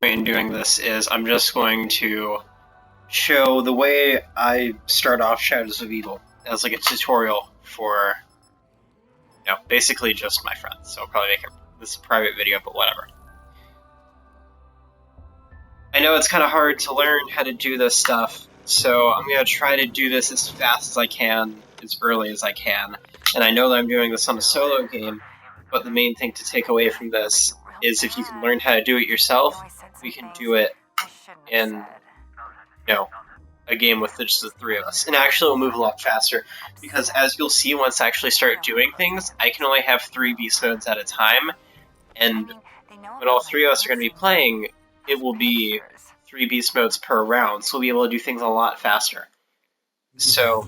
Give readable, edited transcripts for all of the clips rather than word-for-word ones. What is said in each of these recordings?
In doing this is I'm just going to show the way I start off Shadows of Evil as like a tutorial for, basically just my friends. So I'll probably make this a private video, but whatever. I know it's kind of hard to learn how to do this stuff, so I'm going to try to do this as fast as I can, as early as I can. And I know that I'm doing this on a solo game, but the main thing to take away from this is if you can learn how to do it yourself, we can do it in, a game with just the three of us. And actually, we'll move a lot faster, because as you'll see once I actually start doing things, I can only have 3 beast modes at a time, and when all 3 of us are going to be playing, it will be 3 beast modes per round, so we'll be able to do things a lot faster. So,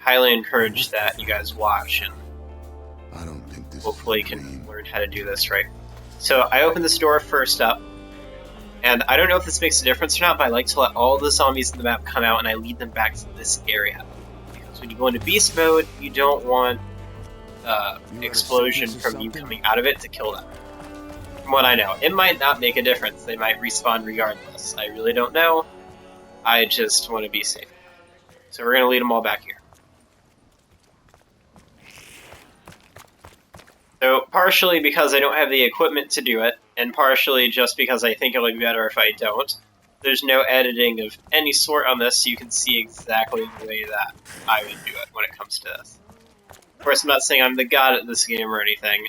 highly encourage that you guys watch, and hopefully you can learn how to do this right. So, I open this door first up, and I don't know if this makes a difference or not, but I like to let all the zombies in the map come out, and I lead them back to this area. Because when you go into beast mode, you don't want explosion from you coming out of it to kill them. From what I know, it might not make a difference. They might respawn regardless. I really don't know. I just want to be safe. So we're going to lead them all back here. So partially because I don't have the equipment to do it, and partially just because I think it'll be better if I don't, there's no editing of any sort on this, so you can see exactly the way that I would do it when it comes to this. Of course, I'm not saying I'm the god at this game or anything.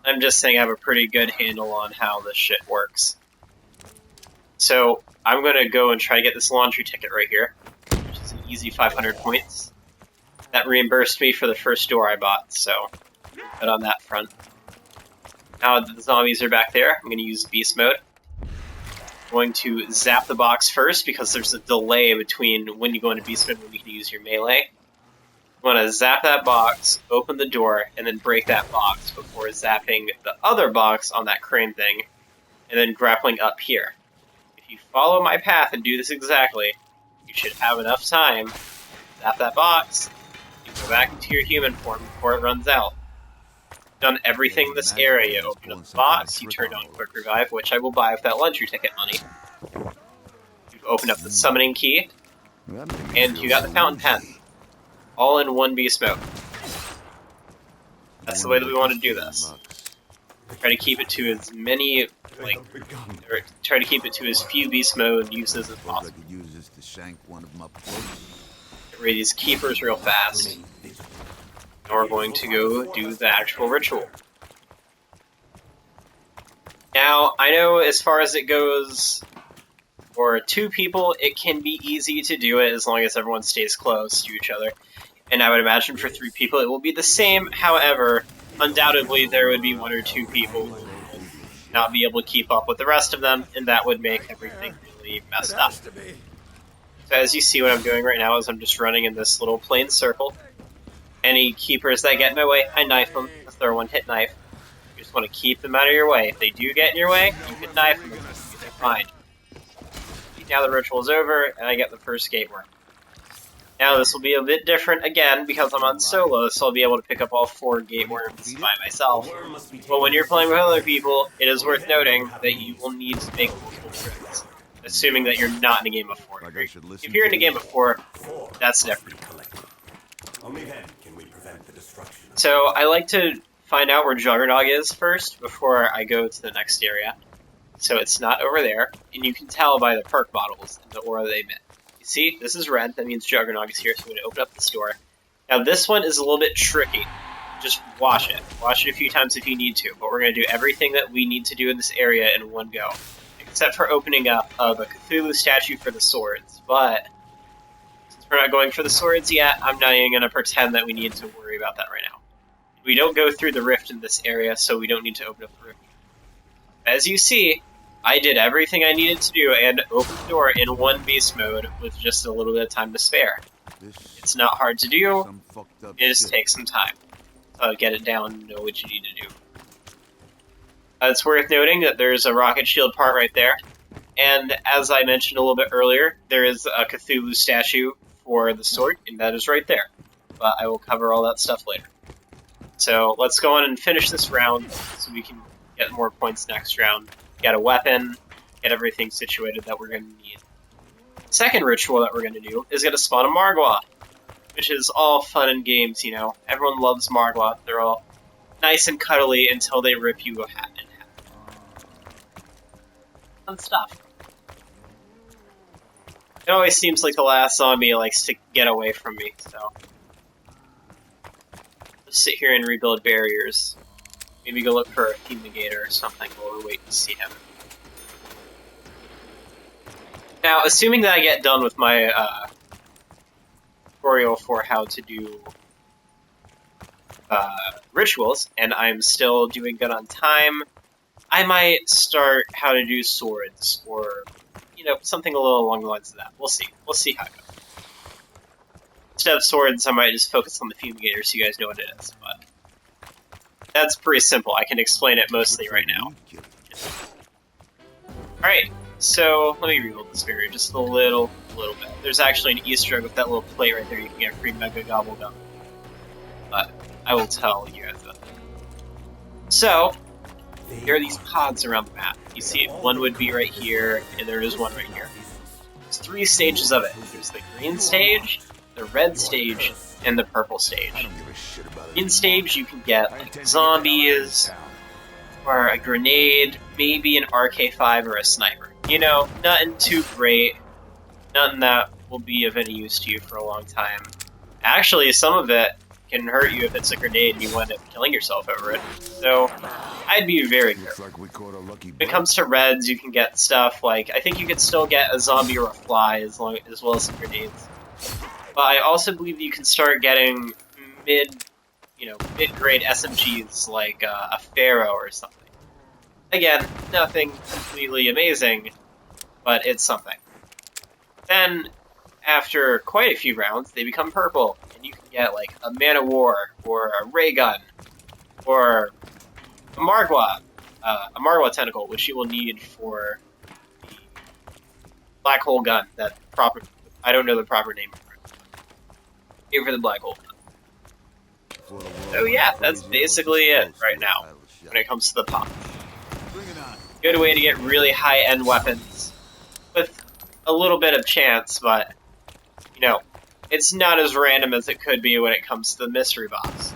I'm just saying I have a pretty good handle on how this shit works. So, I'm gonna go and try to get this laundry ticket right here, which is an easy 500 points. That reimbursed me for the first door I bought, so good on that front. Now that the zombies are back there, I'm gonna use beast mode. I'm going to zap the box first, because there's a delay between when you go into beast mode and when you can use your melee. You want to zap that box, open the door, and then break that box before zapping the other box on that crane thing, and then grappling up here. If you follow my path and do this exactly, you should have enough time. Zap that box, you go back into your human form before it runs out. You've done everything in this area. You open up the box, you turn on Quick Revive, which I will buy with that laundry ticket money. You've opened up the summoning key, and you got the fountain pen. All in one beast mode. That's the way that we want to do this. Try to keep it to as many, try to keep it to as few beast mode uses as possible. Get rid of these keepers real fast. And we're going to go do the actual ritual. Now, I know as far as it goes, for 2 people, it can be easy to do it as long as everyone stays close to each other. And I would imagine for 3 people it will be the same. However, undoubtedly there would be 1 or 2 people who would not be able to keep up with the rest of them, and that would make everything really messed up. So as you see, what I'm doing right now is I'm just running in this little plain circle. Any keepers that get in my way, I knife them with their 1-hit knife. You just want to keep them out of your way. If they do get in your way, you can knife them. They're fine. Now the ritual is over, and I get the first gate worm. Now this will be a bit different again because I'm on solo, so I'll be able to pick up all 4 gate worms by myself. But when you're playing with other people, it is worth noting that you will need to make multiple trips, assuming that you're not in a game of 4. If you're in a game of 4, that's different. So I like to find out where Juggernog is first before I go to the next area. So it's not over there, and you can tell by the perk bottles and the aura they emit. See, this is red, that means Juggernog is here, so I'm going to open up this door. Now this one is a little bit tricky. Just watch it. Watch it a few times if you need to, but we're going to do everything that we need to do in this area in one go. Except for opening up the Cthulhu statue for the swords, but since we're not going for the swords yet, I'm not even going to pretend that we need to worry about that right now. We don't go through the rift in this area, so we don't need to open up the rift. As you see, I did everything I needed to do and opened the door in 1 beast mode with just a little bit of time to spare. It's not hard to do, it just takes some time. Get it down, know what you need to do. It's worth noting that there's a rocket shield part right there, and as I mentioned a little bit earlier, there is a Cthulhu statue for the sword, and that is right there. But I will cover all that stuff later. So let's go on and finish this round so we can get more points next round. get a weapon, get everything situated that we're going to need. Second ritual that we're going to do is going to spawn a Margwa, which is all fun and games, you know. Everyone loves Margwa. They're all nice and cuddly until they rip you a hat in half. Fun stuff. It always seems like the last zombie likes to get away from me, so... Just sit here and rebuild barriers. Maybe go look for a fumigator or something while we wait to see him. Now, assuming that I get done with my tutorial for how to do rituals, and I'm still doing good on time, I might start how to do swords, or, you know, something a little along the lines of that. We'll see. We'll see how it goes. Instead of swords, I might just focus on the fumigator so you guys know what it is, but that's pretty simple. I can explain it mostly right now. Alright, so let me rebuild this barrier just a little bit. There's actually an Easter egg with that little plate right there. You can get free Mega Gobblegum. But I will tell you guys that. So, here are these pods around the map. You see, one would be right here, and there is one right here. There's 3 stages of it. There's the green stage, the red stage, and the purple stage. In stage, you can get like zombies, or a grenade, maybe an RK5 or a sniper. You know, nothing too great, nothing that will be of any use to you for a long time. Actually, some of it can hurt you if it's a grenade and you wind up killing yourself over it. So, I'd be very careful. When it comes to reds, you can get stuff like, I think you could still get a zombie or a fly as well as some grenades. But I also believe you can start getting mid-grade SMGs like a Pharaoh or something. Again, nothing completely amazing, but it's something. Then, after quite a few rounds, they become purple, and you can get like a Man of War, or a ray gun, or a Margwa tentacle, which you will need for the black hole gun. I don't know the proper name for it. Here for the black hole gun. So yeah, that's basically it right now when it comes to the pop. Good way to get really high-end weapons with a little bit of chance, but you know, it's not as random as it could be when it comes to the mystery box.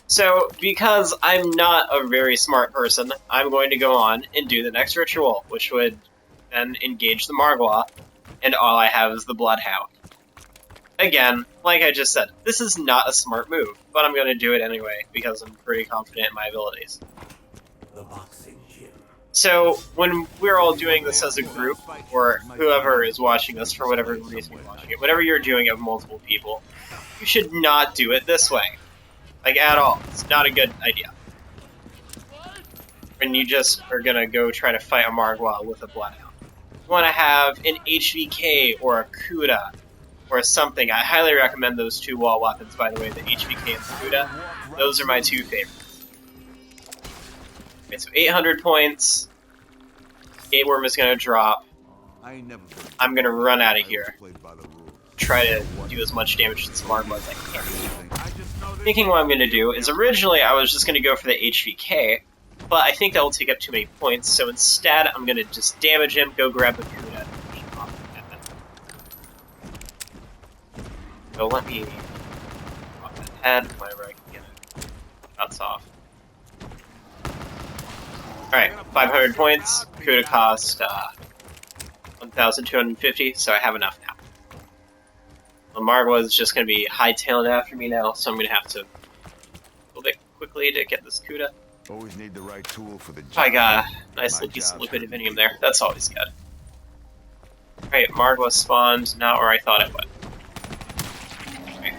So, because I'm not a very smart person, I'm going to go on and do the next ritual, which would then engage the Margwa, and all I have is the Bloodhound. Again, like I just said, this is not a smart move, but I'm going to do it anyway, because I'm pretty confident in my abilities. The boxing gym. So, when we're all doing this as a group, or whoever is watching this for whatever reason you're watching it, whatever you're doing of multiple people, you should not do it this way. Like, at all. It's not a good idea. When you just are gonna go try to fight a Margwa with a Bloodhound. You want to have an HVK or a Kuda or something. I highly recommend those 2 wall weapons, by the way, the HVK and the Kuda. Those are my 2 favorites. Okay, so 800 points. Gateworm is gonna drop. I'm gonna run out of here. Try to do as much damage to this Margwa as I can. Thinking what I'm going to do is, originally I was just going to go for the HVK, but I think that will take up too many points, so instead I'm going to just damage him, go grab the Kuda, and finish him off. So let me off that head whenever I can get it. That's off. Alright, 500 points. Kuda cost 1,250, so I have enough now. Margwa is just going to be hightailing after me now, so I'm going to have to a little bit quickly to get this Kuda. Always need the right tool for the job. I got a nice little piece of liquid divinium there. That's always good. Alright, Margwa spawned not where I thought it would. Okay.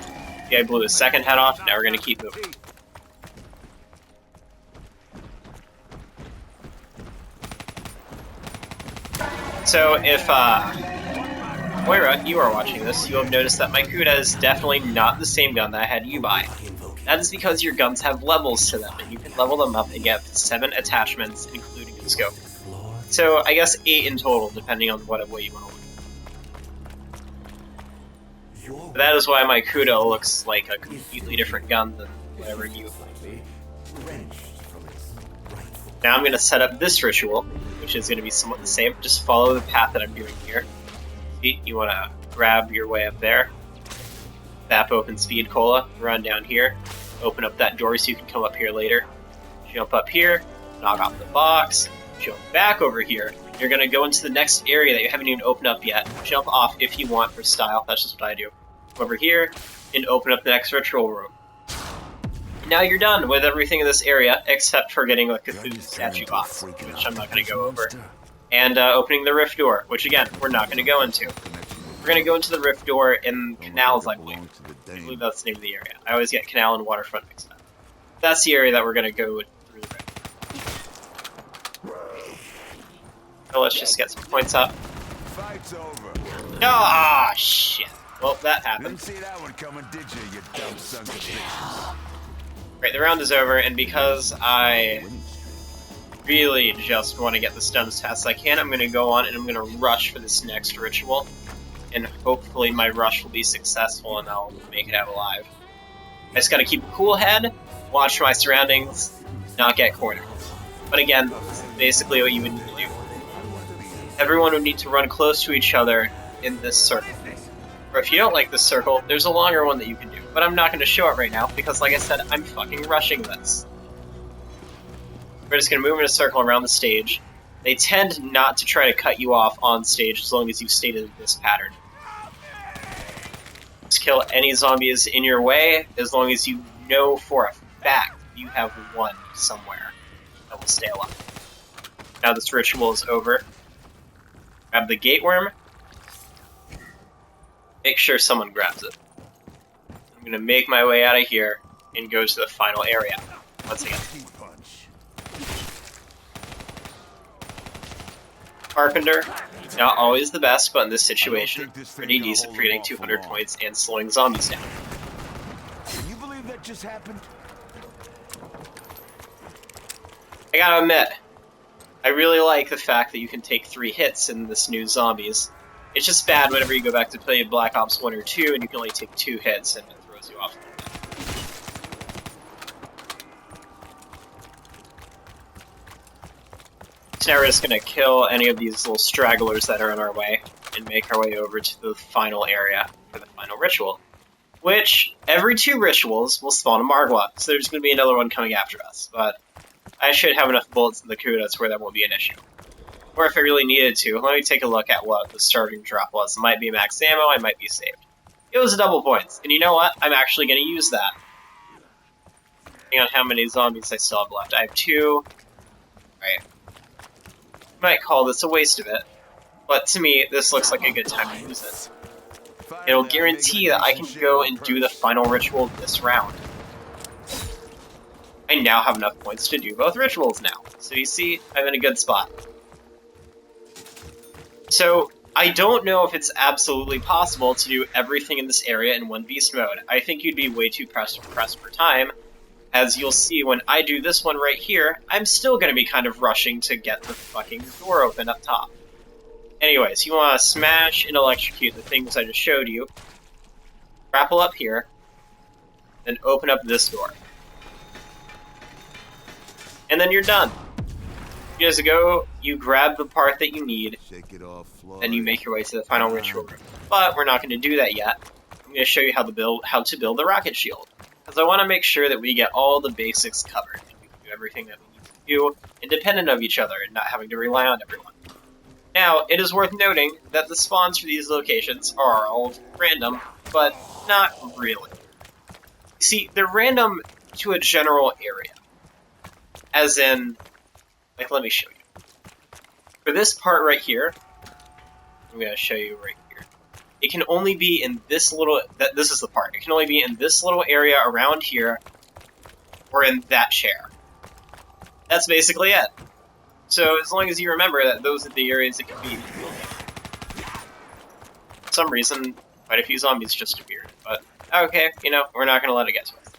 Yeah, I blew the second head off, now we're going to keep moving. So if, Moira, you are watching this, you have noticed that my Kuda is definitely not the same gun that I had you buy. That is because your guns have levels to them, and you can level them up and get 7 attachments, including a scope. So, I guess 8 in total, depending on what way you want to look. That is why my Kuda looks like a completely different gun than whatever you wrenched from its rightful. Now I'm going to set up this ritual, which is going to be somewhat the same. Just follow the path that I'm doing here. See, you want to grab your way up there. Tap open speed cola, run down here, open up that door so you can come up here later. Jump up here, knock off the box, jump back over here. You're going to go into the next area that you haven't even opened up yet. Jump off if you want for style. That's just what I do. Over here and open up the next ritual room. Now you're done with everything in this area except for getting a Cthulhu statue box, which I'm not going to go over. And opening the rift door, which again, we're not going to go into. We're going to go into the rift door in Canals, I believe. I believe that's the name of the area. I always get Canal and Waterfront mixed up. That's the area that we're going to go through the rift. So let's just get some points up. Fight's over. Ah, shit. Well, that happened. Didn't see that one coming, did you dumb sons of bitches? Right, the round is over, and because I really just want to get this done as fast as I can, I'm going to go on and I'm going to rush for this next ritual. And hopefully my rush will be successful and I'll make it out alive. I just got to keep a cool head, watch my surroundings, not get cornered. But again, this is basically what you would need to do. Everyone would need to run close to each other in this circle. Or if you don't like this circle, there's a longer one that you can do. But I'm not going to show it right now, because like I said, I'm fucking rushing this. We're just going to move in a circle around the stage. They tend not to try to cut you off on stage as long as you stay in this pattern. Just kill any zombies in your way, as long as you know for a fact you have one somewhere that will stay alive. Now this ritual is over. Grab the gate worm. Make sure someone grabs it. I'm going to make my way out of here and go to the final area. Once again. Carpenter, not always the best, but in this situation, pretty decent for getting 200 points and slowing zombies down. Can you believe that just happened? I gotta admit, I really like the fact that you can take 3 hits in this new Zombies. It's just bad whenever you go back to play Black Ops 1 or 2 and you can only take 2 hits and it throws you off a little bit. So now we're just gonna kill any of these little stragglers that are in our way and make our way over to the final area for the final ritual. Which, every 2 rituals will spawn a Margwa, so there's gonna be another one coming after us, but I should have enough bullets in the Kudos where that won't be an issue. Or if I really needed to, let me take a look at what the starting drop was. It might be max ammo, I might be saved. It was a double points, and you know what? I'm actually going to use that. Depending on how many zombies I still have left. I have 2. Right. You might call this a waste of it, but to me, this looks like a good time to use it. It'll guarantee that I can go and do the final ritual this round. I now have enough points to do both rituals now. So you see, I'm in a good spot. So, I don't know if it's absolutely possible to do everything in this area in one beast mode. I think you'd be way too pressed for time. As you'll see when I do this one right here, I'm still going to be kind of rushing to get the fucking door open up top. Anyways, you want to smash and electrocute the things I just showed you. Grapple up here. Then open up this door. And then you're done. You just go, you grab the part that you need, and you make your way to the final ritual room. But we're not going to do that yet. I'm going to show you how to build the rocket shield. Because I want to make sure that we get all the basics covered. And we can do everything that we need to do, independent of each other, and not having to rely on everyone. Now, it is worth noting that the spawns for these locations are all random, but not really. See, they're random to a general area. As in, like, let me show you. For this part right here, I'm going to show you right here. It can only be in this little, this is the part. It can only be in this little area around here, or in that chair. That's basically it. So as long as you remember that those are the areas it can be, for some reason, quite a few zombies just appeared. But, okay, you know, we're not going to let it get to us.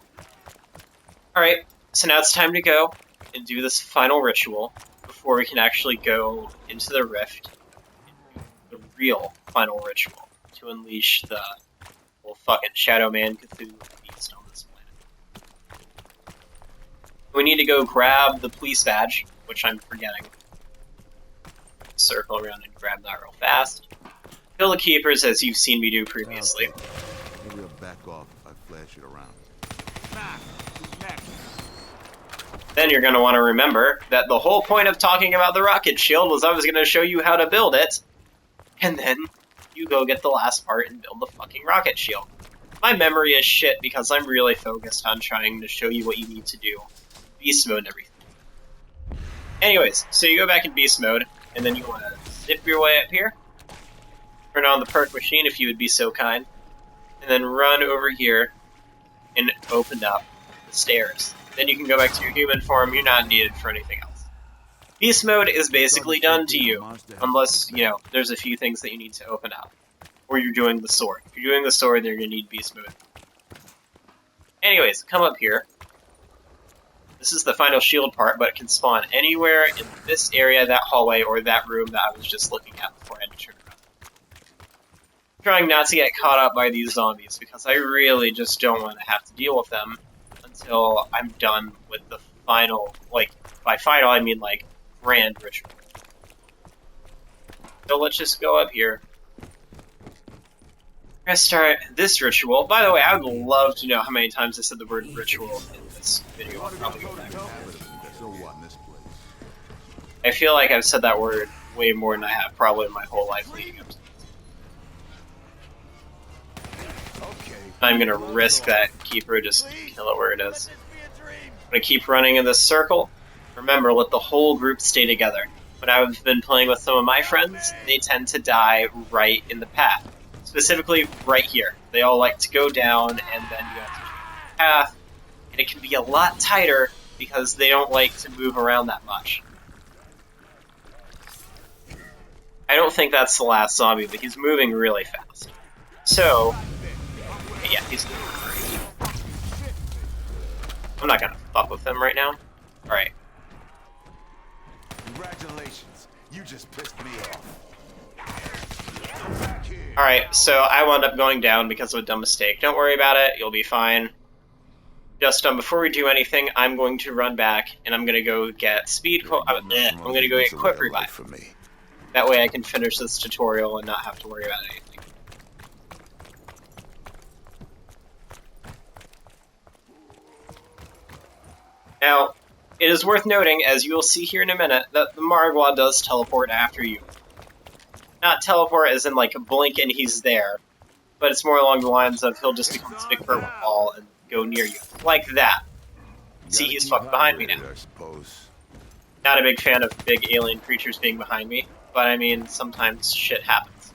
Alright, so now it's time to go and do this final ritual before we can actually go into the rift, the real final ritual, to unleash the whole fucking Shadow Man Cthulhu beast on this planet. We need to go grab the police badge, which I'm forgetting. Circle around and grab that real fast. Kill the keepers as you've seen me do previously. Okay. Maybe I'll back off if I flash it around. Then you're going to want to remember that the whole point of talking about the rocket shield was I was going to show you how to build it, and then you go get the last part and build the fucking rocket shield. My memory is shit because I'm really focused on trying to show you what you need to do. Beast mode and everything. Anyways, so you go back in beast mode, and then you want to zip your way up here, turn on the perk machine if you would be so kind, and then run over here and open up the stairs. Then you can go back to your human form. You're not needed for anything else. Beast mode is basically done to you, unless, you know, there's a few things that you need to open up. Or you're doing the sword. If you're doing the sword, then you're going to need beast mode. Anyways, come up here. This is the final shield part, but it can spawn anywhere in this area, that hallway, or that room that I was just looking at before I had to turn around. I'm trying not to get caught up by these zombies, because I really just don't want to have to deal with them until I'm done with the final, like, by final I mean like grand ritual. So let's just go up here. We're gonna start this ritual. By the way, I would love to know how many times I said the word ritual in this video. I'll probably go back. So what in this place? I feel like I've said that word way more than I have probably my whole life leading up to this. Okay. I'm gonna risk that keeper, just kill it where it is. I'm gonna keep running in this circle. Remember, let the whole group stay together. When I've been playing with some of my friends, they tend to die right in the path. Specifically, right here. They all like to go down, and then you have to change the path, and it can be a lot tighter because they don't like to move around that much. I don't think that's the last zombie, but he's moving really fast. So, yeah, he's moving great. I'm not gonna fuck with him right now. Alright. Congratulations. You just pissed me off. Alright, so I wound up going down because of a dumb mistake. Don't worry about it, you'll be fine. Just before we do anything, I'm going to run back, and I'm going to go get speed... I'm going to go get quick revive. For me. That way I can finish this tutorial and not have to worry about anything. Now, it is worth noting, as you will see here in a minute, that the Margwa does teleport after you. Not teleport as in like a blink and he's there, but it's more along the lines of he'll just become this big purple ball and go near you. Like that. See, he's fucked behind me now. I suppose. Not a big fan of big alien creatures being behind me, but I mean, sometimes shit happens.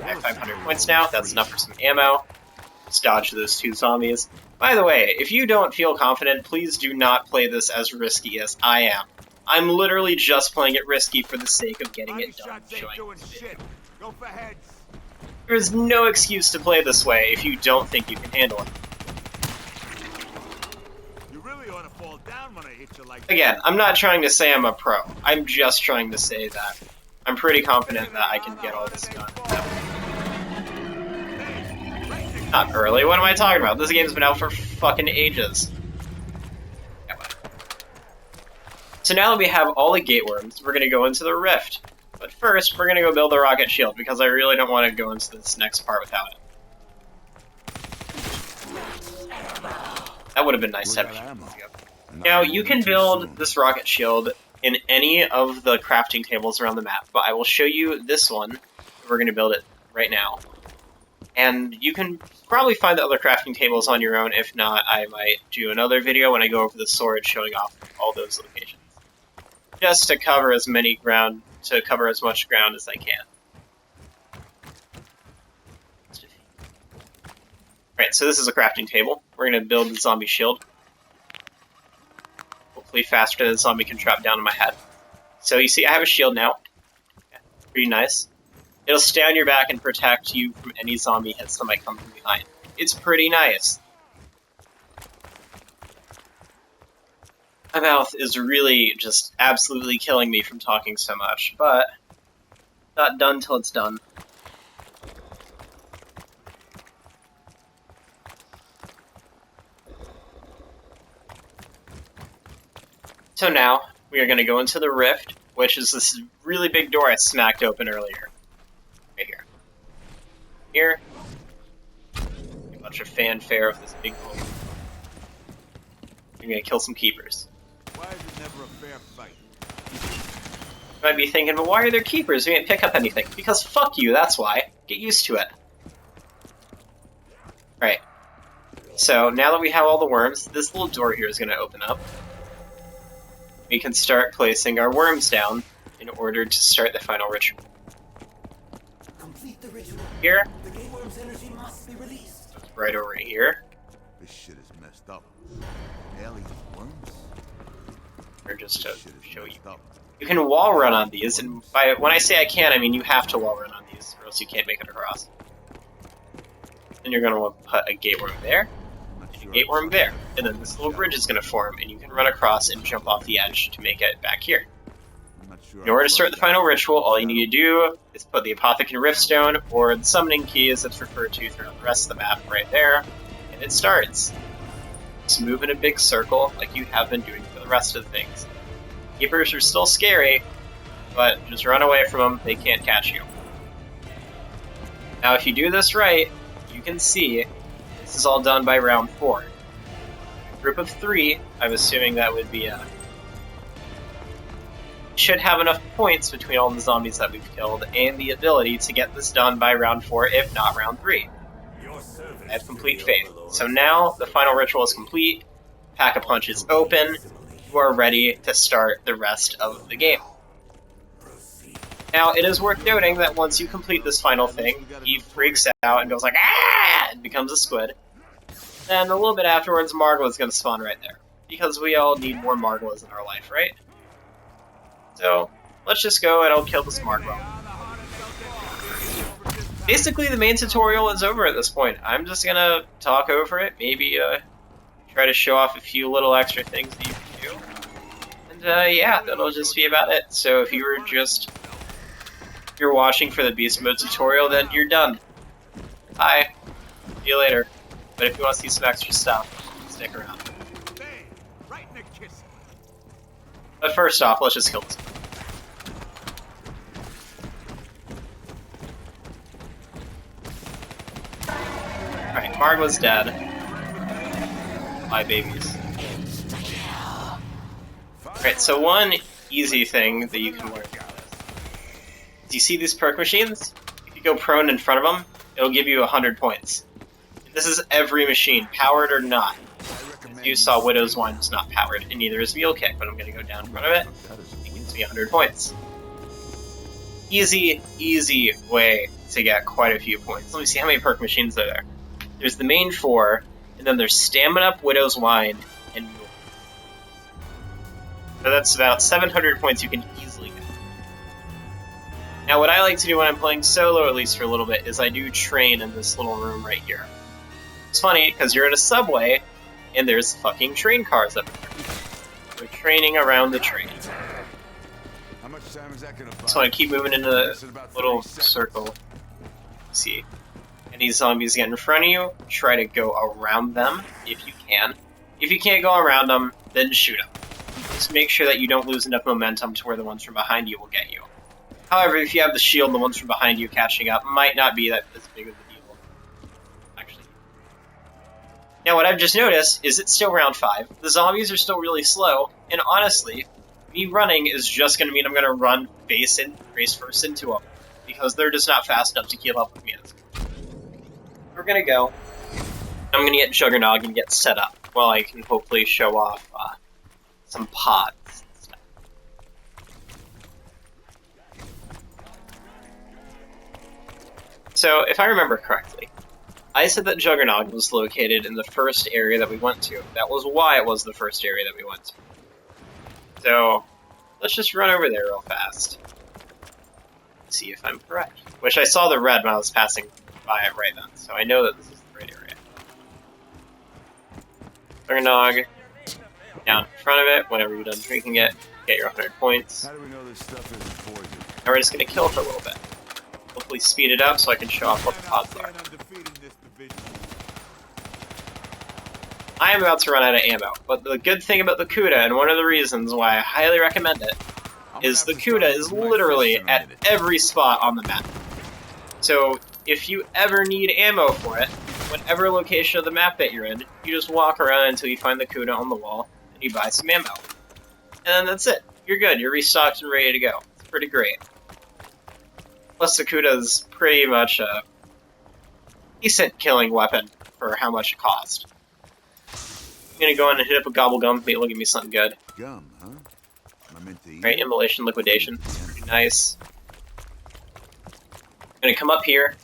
I have 500 points now, that's enough for some ammo. Let's dodge those two zombies. By the way, if you don't feel confident, please do not play this as risky as I am. I'm literally just playing it risky for the sake of getting it done. There's no excuse to play this way if you don't think you can handle it. You really ought to fall down when I hit you like Again, I'm not trying to say I'm a pro. I'm just trying to say that I'm pretty confident that I can get all this done. Not early, what am I talking about? This game's been out for fucking ages. So now that we have all the gate worms, we're going to go into the rift. But first, we're going to go build the rocket shield, because I really don't want to go into this next part without it. That would have been nice to have a few minutes ago. Now, you can build this rocket shield in any of the crafting tables around the map, but I will show you this one. We're going to build it right now. And you can probably find the other crafting tables on your own. If not, I might do another video when I go over the sword showing off all those locations. Just to cover as much ground as I can. Alright, so this is a crafting table. We're going to build the zombie shield. Hopefully faster than the zombie can drop down on my head. So you see I have a shield now. Yeah, pretty nice. It'll stay on your back and protect you from any zombie hits that might come from behind. It's pretty nice. My mouth is really just absolutely killing me from talking so much, but not done till it's done. So now, we are going to go into the rift, which is this really big door I smacked open earlier. Right here. Here. A bunch of fanfare of this big hole. You're going to kill some keepers. Why is it never a fair fight? You might be thinking, but why are there keepers? We didn't pick up anything. Because fuck you, that's why. Get used to it. Alright. So, now that we have all the worms, this little door here is going to open up. We can start placing our worms down in order to start the final ritual. Complete the ritual. Here, The gate worm's energy must be released. right over here, This shit is messed up. Alien worms? or just to This shit is show you. messed up. You can wall run on these, and when I say I can, I mean you have to wall run on these, or else you can't make it across. Then you're going to want to put a gate worm there, I'm not and a sure gate I worm trust there, and then this little bridge is going to form, and you can run across and jump off the edge to make it back here. I'm not sure In order I to start the trust final that. ritual, all you need to do is put the Apothecary Riftstone, or the Summoning Key as it's referred to throughout the rest of the map, right there, and it starts. Just move in a big circle like you have been doing for the rest of the things. Keepers are still scary, but just run away from them, they can't catch you. Now if you do this right, you can see this is all done by round 4. A group of 3, I'm assuming that would be should have enough points between all the zombies that we've killed and the ability to get this done by round 4, if not round 3. I have complete faith. So now the final ritual is complete, Pack-a-Punch is open, you are ready to start the rest of the game. Now, it is worth noting that once you complete this final thing, he freaks out and goes like, ah! And becomes a squid. Then a little bit afterwards, Margwa is going to spawn right there. Because we all need more Margwas in our life, right? So, let's just go and I'll kill this Margwa. Basically, the main tutorial is over at this point. I'm just going to talk over it, maybe try to show off a few little extra things that you can do. And yeah, that'll just be about it. So if you were just... If you're watching for the Beast Mode tutorial, then you're done. Bye. See you later. But if you want to see some extra stuff, stick around. Bang! Right in the kiss. But first off, let's just kill this. Alright, Margwa's dead. My babies. Alright, so one easy thing that you can learn. Do you see these perk machines? If you go prone in front of them, it'll give you 100 points. This is every machine, powered or not. As you saw, Widow's Wine was not powered, and neither is Mule Kick, but I'm going to go down in front of it. It gives me 100 points. Easy, easy way to get quite a few points. Let me see how many perk machines are there. There's the main 4, and then there's Stamina Up, Widow's Wine, and Mule. So that's about 700 points you can easily get. Now what I like to do when I'm playing solo, at least for a little bit, is I do train in this little room right here. It's funny, because you're in a subway, and there's fucking train cars up there. We're training around the train. How much time is that gonna buy? So I keep moving into the little circle. See. Any zombies get in front of you, try to go around them, if you can. If you can't go around them, then shoot them. Just make sure that you don't lose enough momentum to where the ones from behind you will get you. However, if you have the shield, the ones from behind you catching up might not be that as big of a deal. Actually. Now what I've just noticed is it's still round 5, the zombies are still really slow, and honestly, me running is just going to mean I'm going to run face first into them, because they're just not fast enough to keep up with me. We're going to go. I'm going to get Juggernog and get set up, while I can hopefully show off some pods and stuff. So, if I remember correctly, I said that Juggernog was located in the first area that we went to. That was why it was the first area that we went to. So, let's just run over there real fast. See if I'm correct. Which I saw the red when I was passing by it right then, so I know that this is the right area. Juggernog, down in front of it, whenever you're done drinking it, get your 100 points. How do we know this stuff isn't poison? Now we're just going to kill for a little bit. Hopefully speed it up so I can show off what the pods are. I am about to run out of ammo. But the good thing about the Kuda, and one of the reasons why I highly recommend it, is the Kuda is literally at every spot on the map. So if you ever need ammo for it, whatever location of the map that you're in, you just walk around until you find the Kuda on the wall, and you buy some ammo. And then that's it. You're good. You're restocked and ready to go. It's pretty great. Plus the Kuda is pretty much a decent killing weapon for how much it cost. I'm gonna go in and hit up a Gobble Gum, maybe it'll give me something good. Gum, huh? I'm into eating. Right, Immolation, Liquidation. Pretty nice. I'm gonna come up here,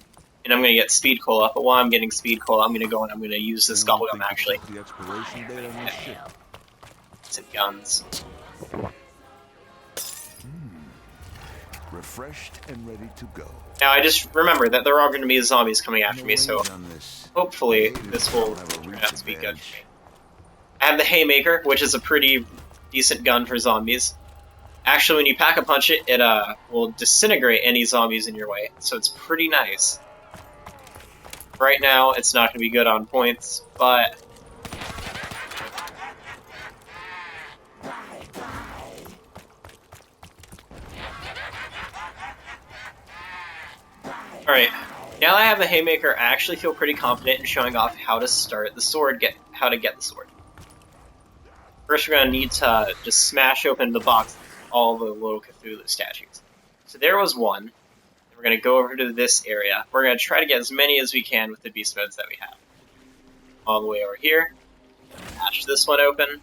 and I'm gonna get Speed Cola, but while I'm getting Speed Cola, I'm gonna go and I'm gonna use this Gobble Gum actually. The expiration date on this shit. Some guns. Refreshed and ready to go. Now I just remember that there are gonna be zombies coming after me, so On this. hopefully this will turn out to be good for me. I have the Haymaker, which is a pretty decent gun for zombies. Actually, when you Pack-a-Punch it, it will disintegrate any zombies in your way, so it's pretty nice. Right now, it's not going to be good on points, but... Alright, now that I have the Haymaker, I actually feel pretty confident in showing off how to start the sword, how to get the sword. First, we're going to need to just smash open the box of all the little Cthulhu statues. So there was one. We're going to go over to this area. We're going to try to get as many as we can with the beast modes that we have. All the way over here. Smash this one open. And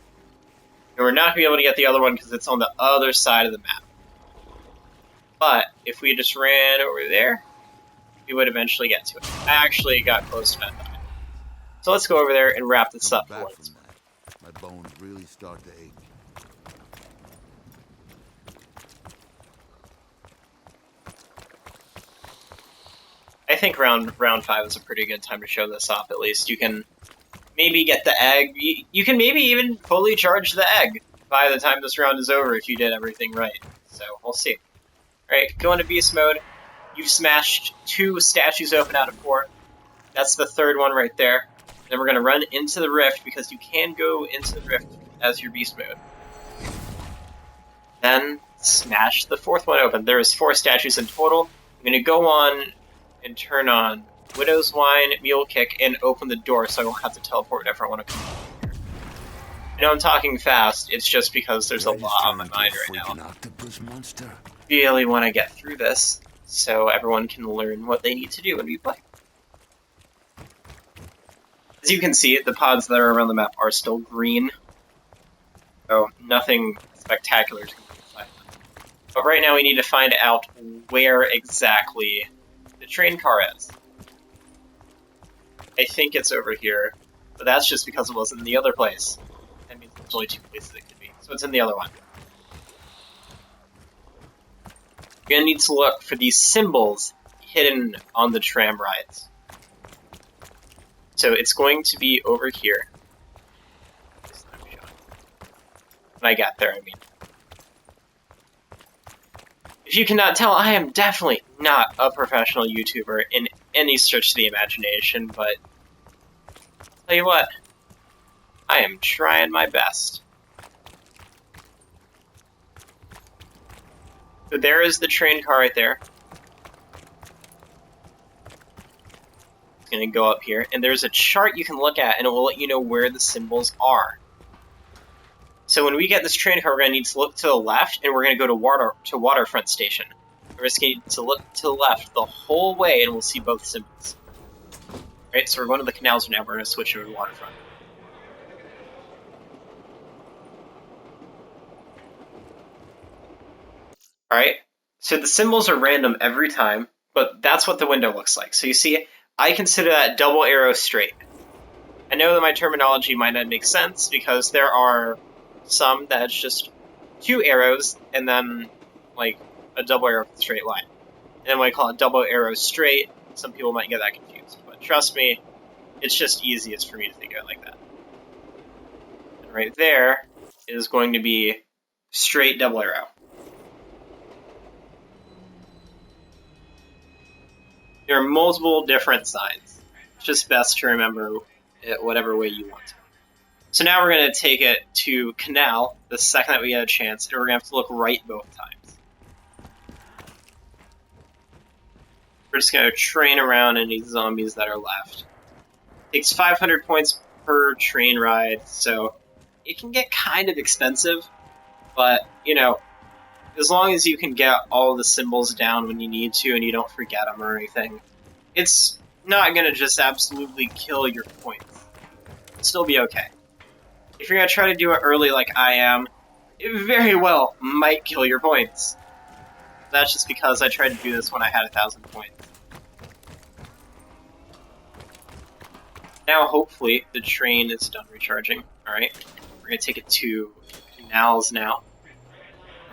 we're not going to be able to get the other one because it's on the other side of the map. But if we just ran over there, we would eventually get to it. I actually got close to that. So let's go over there and wrap this up. Back from that. My bones really start to ache. I think round 5 is a pretty good time to show this off, at least. You can maybe get the egg. You can maybe even fully charge the egg by the time this round is over if you did everything right. So, we'll see. Alright, go into beast mode. You've smashed 2 statues open out of 4. That's the third one right there. Then we're going to run into the rift, because you can go into the rift as your beast mode. Then, smash the 4th one open. There's 4 statues in total. I'm going to go on and turn on Widow's Wine, Mule Kick, and open the door so I won't have to teleport whenever I want to come here. I know I'm talking fast, it's just because there's a lot on my mind right now. Octopus monster. Really want to get through this, so everyone can learn what they need to do when we play. As you can see, the pods that are around the map are still green, so nothing spectacular is going to be inside. But right now we need to find out where exactly the train car is. I think it's over here, but that's just because it wasn't in the other place. That means there's only 2 places it could be, so it's in the other one. You're going to need to look for these symbols hidden on the tram rides. So it's going to be over here. When I got there, I mean. If you cannot tell, I am definitely not a professional YouTuber in any stretch of the imagination, but tell you what, I am trying my best. So there is the train car right there. It's going to go up here, and there's a chart you can look at, and it will let you know where the symbols are. So when we get this train car, we're going to need to look to the left, and we're going to go to Waterfront Station. We're just going to look to the left the whole way, and we'll see both symbols. Alright, so we're going to the canals now. We're going to switch over to Waterfront. Alright, so the symbols are random every time, but that's what the window looks like. So you see, I consider that double arrow straight. I know that my terminology might not make sense, because there are some that's just 2 arrows, and then, like, a double arrow straight line. And then when I call it double arrow straight, some people might get that confused. But trust me, it's just easiest for me to think of it like that. And right there is going to be straight double arrow. There are multiple different signs. It's just best to remember it whatever way you want to. So now we're going to take it to Canal the second that we get a chance, and we're going to have to look right both times. We're just going to train around any zombies that are left. Takes 500 points per train ride, so it can get kind of expensive, but, you know, as long as you can get all the symbols down when you need to and you don't forget them or anything, it's not going to just absolutely kill your points. It'll still be okay. If you're going to try to do it early like I am, it very well might kill your points. That's just because I tried to do this when I had 1,000 points. Now, hopefully, the train is done recharging. Alright, we're going to take it to Canals now.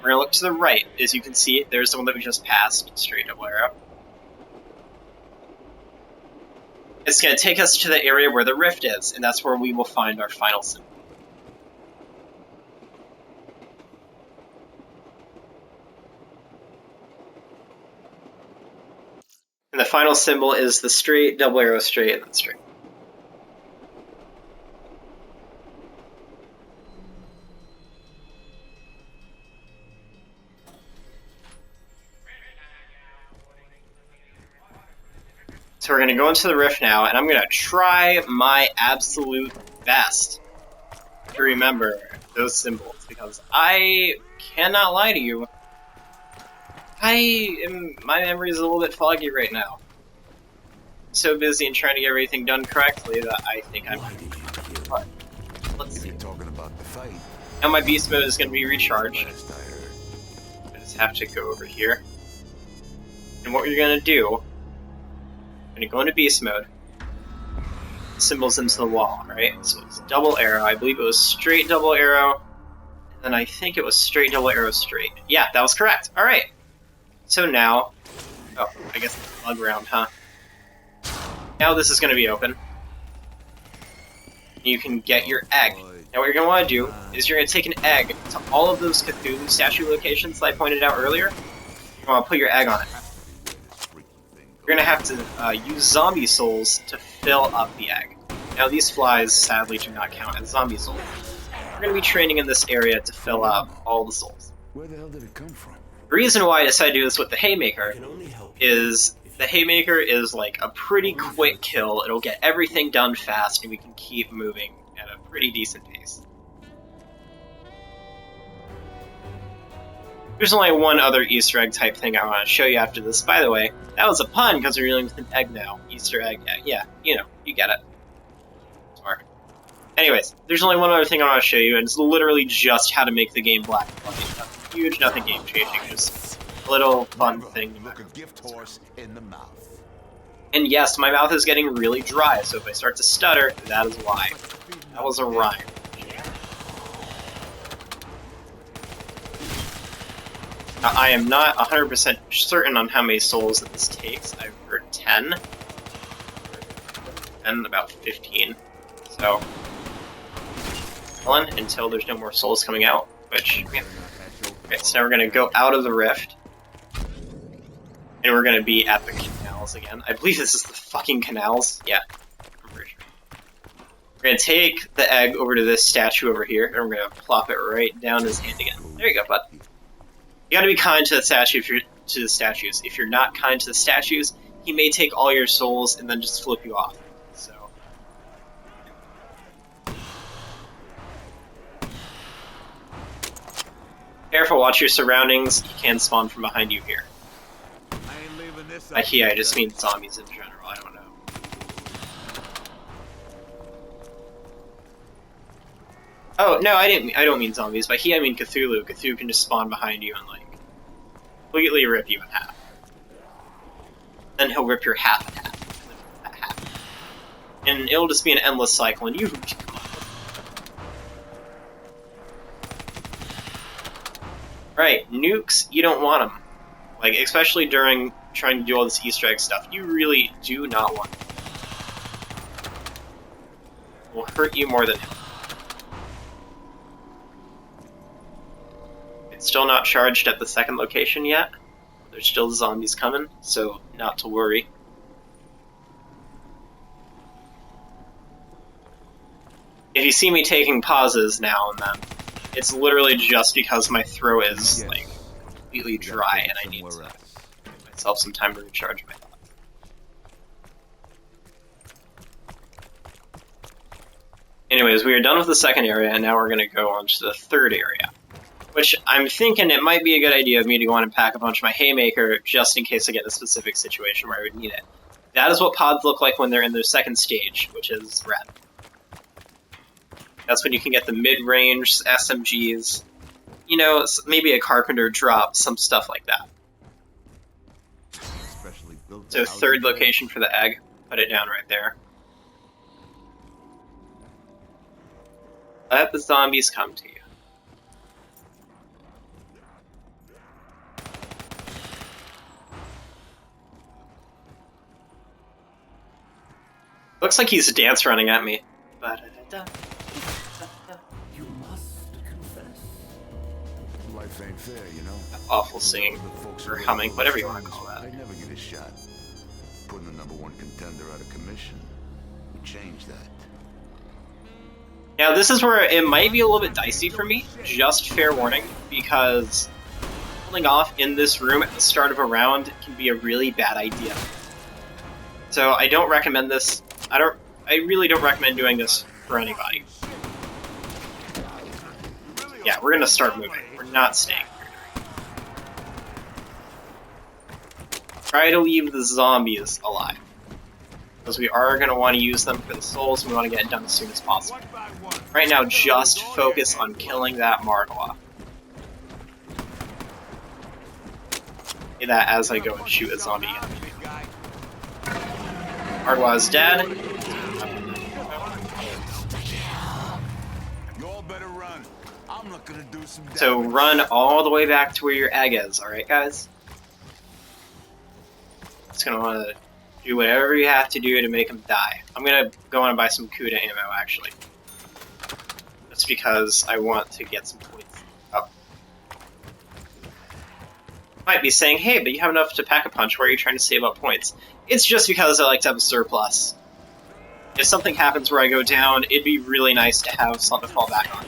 We're going to look to the right. As you can see, there's the one that we just passed, straight double arrow. It's going to take us to the area where the rift is, and that's where we will find our final symbol. And the final symbol is the straight, double arrow, straight, and then straight. So we're going to go into the rift now, and I'm going to try my absolute best to remember those symbols, because I cannot lie to you. My memory is a little bit foggy right now. I'm so busy in trying to get everything done correctly that I think I'm... But let's see. You're talking about the fight. Now my beast mode is going to be recharged. Last I heard. I just have to go over here. And what you're going to do... I'm going to go into beast mode. Symbols into the wall, right? So it's double arrow. I believe it was straight double arrow. And then I think it was straight double arrow straight. Yeah, that was correct. Alright. So now... Oh, I guess it's a bug round, huh? Now this is going to be open. You can get your egg. Now what you're going to want to do is you're going to take an egg to all of those Cthulhu statue locations that I pointed out earlier. You want to put your egg on it. You're going to have to use zombie souls to fill up the egg. Now these flies sadly do not count as zombie souls. We're going to be training in this area to fill up all the souls. Where the hell did it come from? The reason why I decided to do this with the Haymaker is the Haymaker is like a pretty quick kill. It'll get everything done fast and we can keep moving at a pretty decent pace. There's only one other Easter egg type thing I want to show you after this. By the way, that was a pun because we're dealing with an egg now. Easter egg, yeah, you know, you get it. Smart. Anyways, there's only one other thing I want to show you, and it's literally just how to make the game black and white. Nothing huge, nothing game changing, just a little fun thing. Look a gift horse in the mouth. And yes, my mouth is getting really dry, so if I start to stutter, that is why. That was a rhyme. Now, I am not 100% certain on how many souls that this takes. I've heard 10. And about 15. So, on until there's no more souls coming out, which, yeah. Okay, so now we're going to go out of the rift. And we're going to be at the canals again. I believe this is the fucking canals. Yeah, I'm pretty sure. We're going to take the egg over to this statue over here, and we're going to plop it right down his hand again. There you go, bud. You gotta be kind to the statue to the statues. If you're not kind to the statues, he may take all your souls and then just flip you off. So. Careful, watch your surroundings. He can spawn from behind you here. I ain't leaving this By he, I just mean zombies in general, I don't know. Oh, no, I don't mean zombies. By he, I mean Cthulhu. Cthulhu can just spawn behind you and, like, completely rip you in half. Then he'll rip your half in half. And it'll just be an endless cycle, and you... Right, nukes, you don't want them. Like, especially during trying to do all this Easter egg stuff, you really do not want them. It will hurt you more than him. It's still not charged at the second location yet. There's still zombies coming, so not to worry. If If you see me taking pauses now and then, it's literally just because my throat is Yes. like completely dry and I need Somewhere to else. give myself some time to recharge my thoughts. Anyways, we are done with the second area, and now we're going to go on to the third area. Which I'm thinking it might be a good idea of me to go on and pack a bunch of my haymaker just in case I get in a specific situation where I would need it. That is what pods look like when they're in their second stage, which is red. That's when you can get the mid-range SMGs, you know, maybe a Carpenter drop, some stuff like that. Specially built So housing third there. location for the egg, put it down right there. Let the zombies come to you. Looks like he's dance running at me. Ba-da-da-da. You must confess. Life ain't fair, you know. Awful singing, The folks or who humming, live whatever you overseas, want to call that. I'd never get a shot. Putting the #1 contender out of commission would change that. Now this is where it might be a little bit dicey for me, just fair warning, because holding off in this room at the start of a round can be a really bad idea. So I don't recommend this. I really don't recommend doing this for anybody. Yeah, we're gonna start moving. We're not staying here. Try to leave the zombies alive, because we are gonna want to use them for the souls, and we want to get it done as soon as possible. One by one. Right now, just focus on killing that Margwa. Do that as I go and shoot a zombie. Big guy. Margwa is dead. You all better run. I'm not gonna do some damage. So run all the way back to where your egg is, alright guys? Just gonna want to do whatever you have to do to make him die. I'm gonna go on and buy some Kuda ammo, actually. Just because I want to get some points up. Might be saying, hey, but you have enough to pack a punch, why are you trying to save up points? It's just because I like to have a surplus. If something happens where I go down, it'd be really nice to have something to fall back on.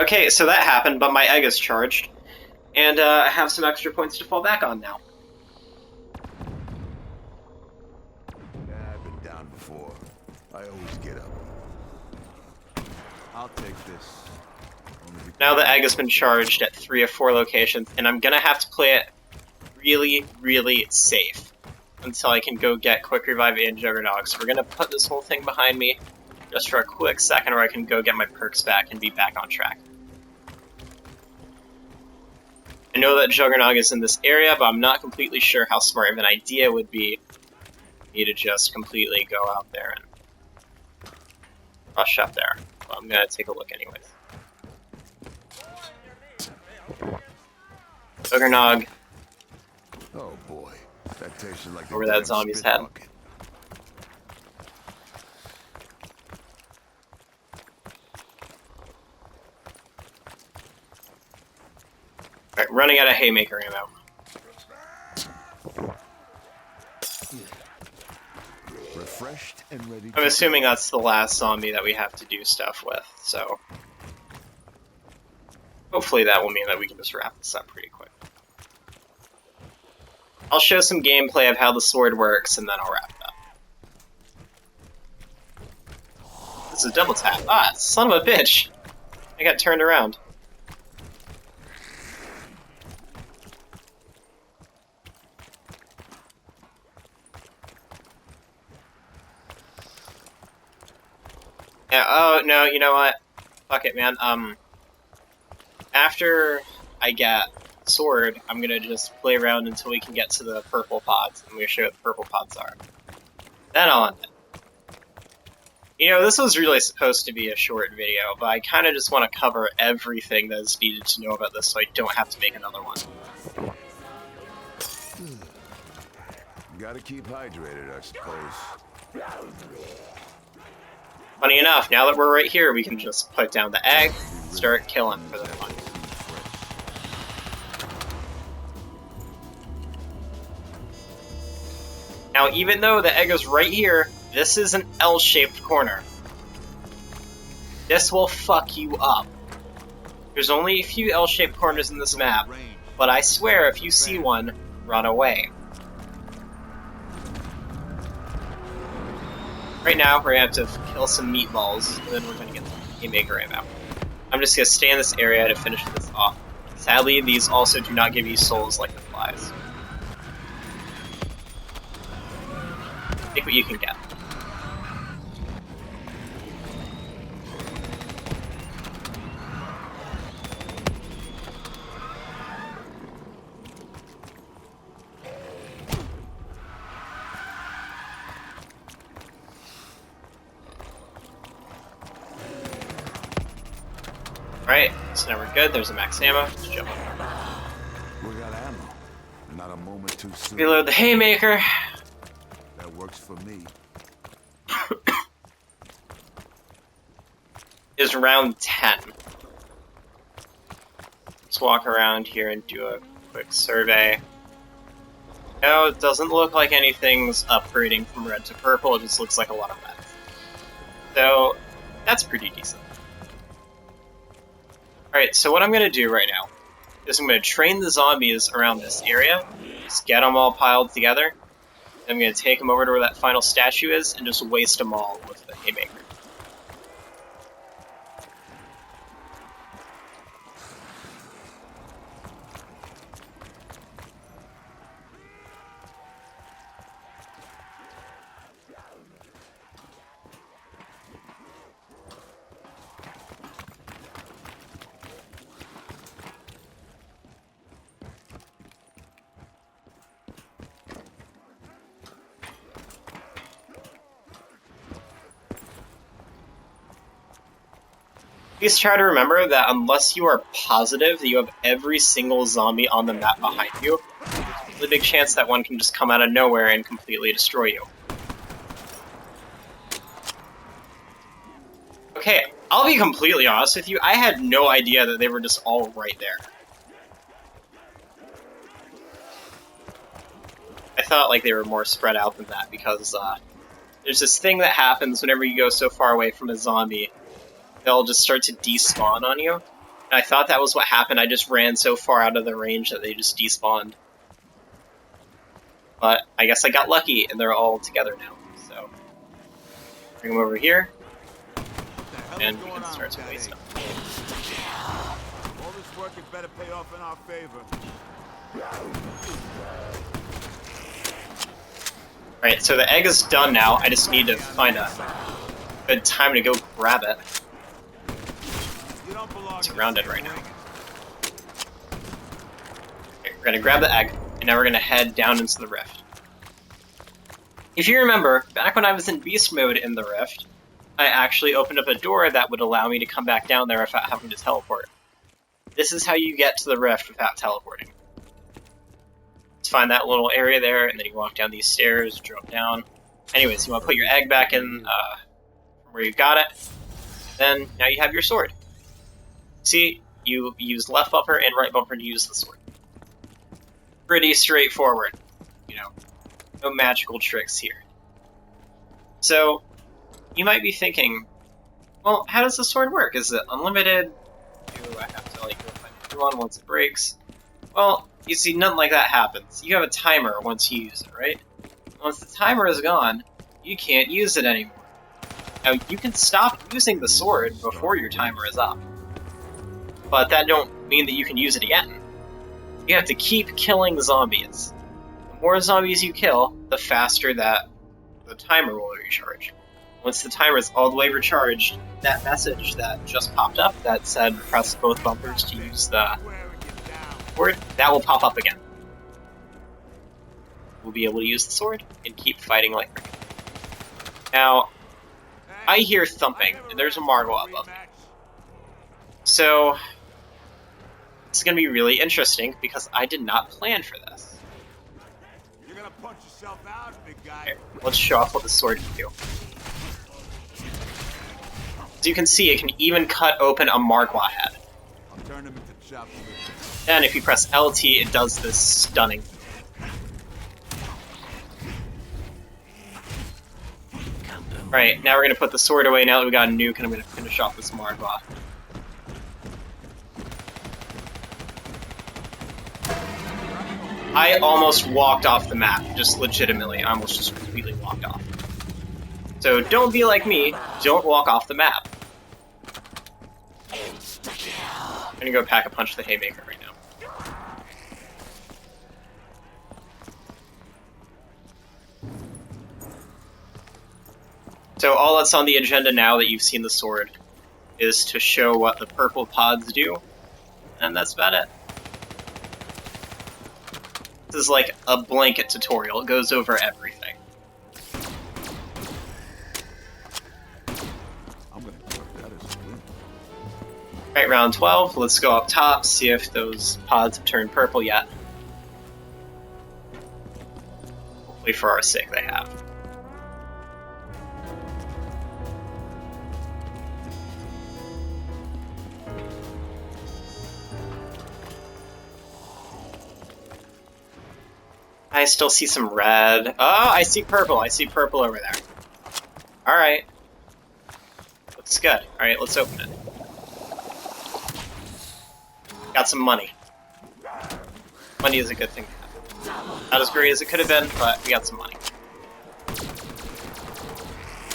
Okay, so that happened, but my egg is charged. And I have some extra points to fall back on now. Yeah, I've been down before. I always get up. I'll take this. Only because- Now the egg has been charged at 3 of 4 locations, and I'm gonna have to play it really, really safe until I can go get Quick Revive and Juggernog. So we're gonna put this whole thing behind me just for a quick second where I can go get my perks back and be back on track. I know that Juggernog is in this area, but I'm not completely sure how smart of an idea it would be me to just completely go out there and rush up there. But I'm gonna take a look anyways. Juggernog. Oh boy, that tasted like Over a that damn zombie's spit head. bucket. Alright, running out of haymaker ammo. Refreshed and ready. I'm assuming that's the last zombie that we have to do stuff with, so hopefully that will mean that we can just wrap this up pretty quick. I'll show some gameplay of how the sword works, and then I'll wrap it up. This is a double tap. Ah, son of a bitch! I got turned around. Yeah, oh, no, you know what? Fuck it, man. After I get sword, I'm gonna just play around until we can get to the purple pods, and we'll show you what the purple pods are. Then I'll end it. You know, this was really supposed to be a short video, but I kind of just want to cover everything that is needed to know about this so I don't have to make another one. Gotta keep hydrated, I suppose. Funny enough, now that we're right here, we can just put down the egg, start killing for the fun. Now, even though the egg is right here, this is an L-shaped corner. This will fuck you up. There's only a few L-shaped corners in this map, but I swear if you see one, run away. Right now, we're gonna have to kill some meatballs, and then we're gonna get the Haymaker ammo. I'm just gonna stay in this area to finish this off. Sadly, these also do not give you souls like the flies. Take what you can get. Alright, so now we're good. There's a max ammo. Let's jump up. We got ammo. Not a moment too soon. Reload the Haymaker. That works for me. Is round 10. Let's walk around here and do a quick survey. No, it doesn't look like anything's upgrading from red to purple. It just looks like a lot of red. So, that's pretty decent. Alright, so what I'm going to do right now is I'm going to train the zombies around this area, just get them all piled together, then I'm going to take them over to where that final statue is and just waste them all with the Haymaker. Please try to remember that unless you are positive that you have every single zombie on the map behind you, there's a really big chance that one can just come out of nowhere and completely destroy you. Okay, I'll be completely honest with you, I had no idea that they were just all right there. I thought like they were more spread out than that because there's this thing that happens whenever you go so far away from a zombie. They'll just start to despawn on you. And I thought that was what happened. I just ran so far out of the range that they just despawned. But I guess I got lucky, and they're all together now. So, bring them over here, and we can start to waste them. All this work had better pay off in our favor. Alright, so the egg is done now. I just need to find a good time to go grab it. It's surrounded right now. Okay, we're gonna grab the egg, and now we're gonna head down into the rift. If you remember, back when I was in beast mode in the rift, I actually opened up a door that would allow me to come back down there without having to teleport. This is how you get to the rift without teleporting. Let's find that little area there, and then you walk down these stairs, drop down. Anyways, you want to put your egg back in from where you got it. Then, now you have your sword. See, you use left bumper and right bumper to use the sword. Pretty straightforward, you know, no magical tricks here. So, you might be thinking, well, how does the sword work? Is it unlimited? Do I have to, like, go find a new one once it breaks? Well, you see, nothing like that happens. You have a timer once you use it, right? Once the timer is gone, you can't use it anymore. Now, you can stop using the sword before your timer is up. But that don't mean that you can use it again. You have to keep killing zombies. The more zombies you kill, the faster that the timer will recharge. Once the timer is all the way recharged, that message that just popped up that said press both bumpers to use the sword, that will pop up again. We'll be able to use the sword and keep fighting like crazy. Now, I hear thumping, and there's a Margwa above me. So, it's going to be really interesting because I did not plan for this. You're gonna punch yourself out, big guy. Here, let's show off what the sword can do. As you can see, it can even cut open a Margwa head. I'll turn him into chopped liver. Then if you press LT, it does this stunning. Right, now we're gonna put the sword away now that we got a nuke, and I'm gonna finish off this Margwa. I almost walked off the map, just legitimately. I almost just completely walked off. So don't be like me, don't walk off the map. I'm gonna go pack a punch the Haymaker right now. So all that's on the agenda now that you've seen the sword is to show what the purple pods do, and that's about it. This is like a blanket tutorial, it goes over everything. I'm gonna mark that as a win. Right, round 12, let's go up top, see if those pods have turned purple yet. Hopefully for our sake they have. I still see some red. Oh, I see purple. I see purple over there. Alright. Looks good. Alright, let's open it. Got some money. Money is a good thing to have. Not as great as it could have been, but we got some money.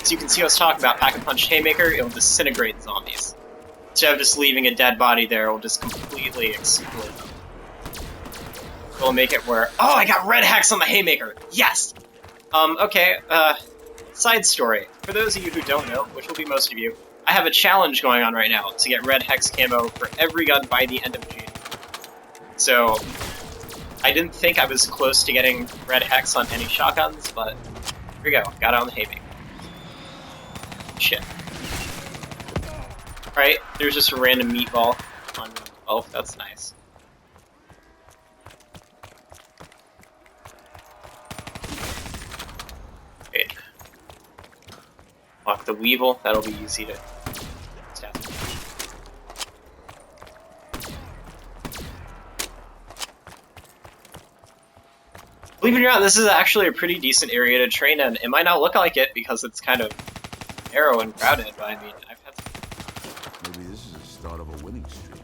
So you can see what I was talking about. Pack a punch Haymaker, it'll disintegrate zombies. Instead of just leaving a dead body there, it'll just completely explode them. We'll make it where... Oh, I got red hex on the Haymaker! Yes! Okay, side story. For those of you who don't know, which will be most of you, I have a challenge going on right now to get red hex camo for every gun by the end of June. So, I didn't think I was close to getting red hex on any shotguns, but here we go. Got it on the Haymaker. Shit. Alright, there's just a random meatball on 12. That's nice. Wait. Lock the Weevil. That'll be easy to stab. Believe it or not, this is actually a pretty decent area to train in. It might not look like it because it's kind of narrow and crowded, but I mean, I've had some... Maybe this is the start of a winning streak.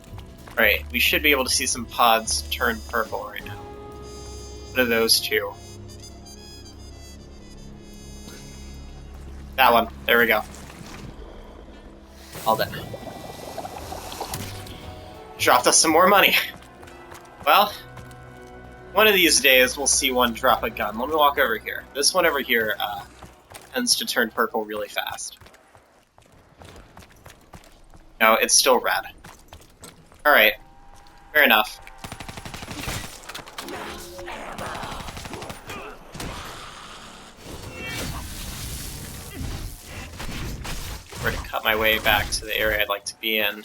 Right, we should be able to see some pods turn purple right now. What are those two? That one. There we go. All done. Dropped us some more money. Well, one of these days we'll see one drop a gun. Let me walk over here. This one over here tends to turn purple really fast. No, it's still red. Alright. Fair enough. Where to cut my way back to the area I'd like to be in.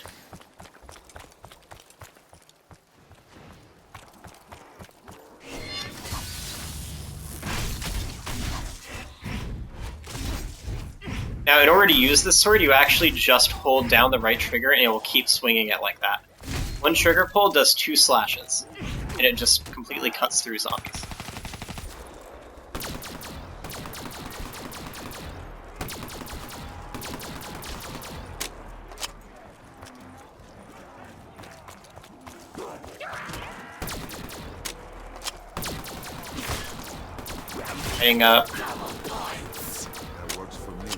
Now, in order to use this sword, you actually just hold down the right trigger and it will keep swinging it like that. One trigger pull does 2 slashes, and it just completely cuts through zombies. Hang up. That works for me.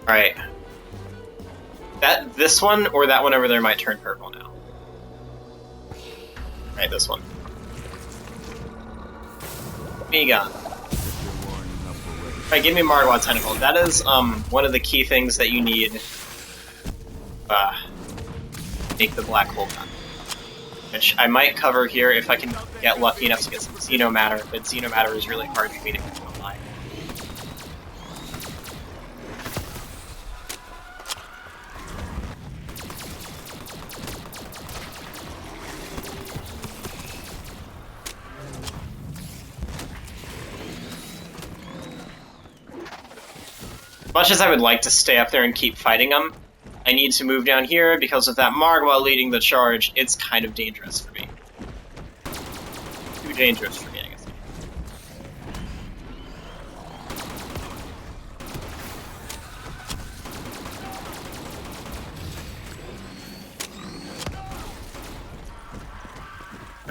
Alright. This one or that one over there might turn purple now. Right, this one. Me gun. Alright, give me Margwa Tentacle. That is one of the key things that you need make the black hole gun. Which I might cover here if I can get lucky enough to get some Xenomatter, but Xenomatter is really hard for me to come by. Much as I would like to stay up there and keep fighting them, I need to move down here because of that Margwa leading the charge. It's kind of dangerous for me. Too dangerous for me, I guess.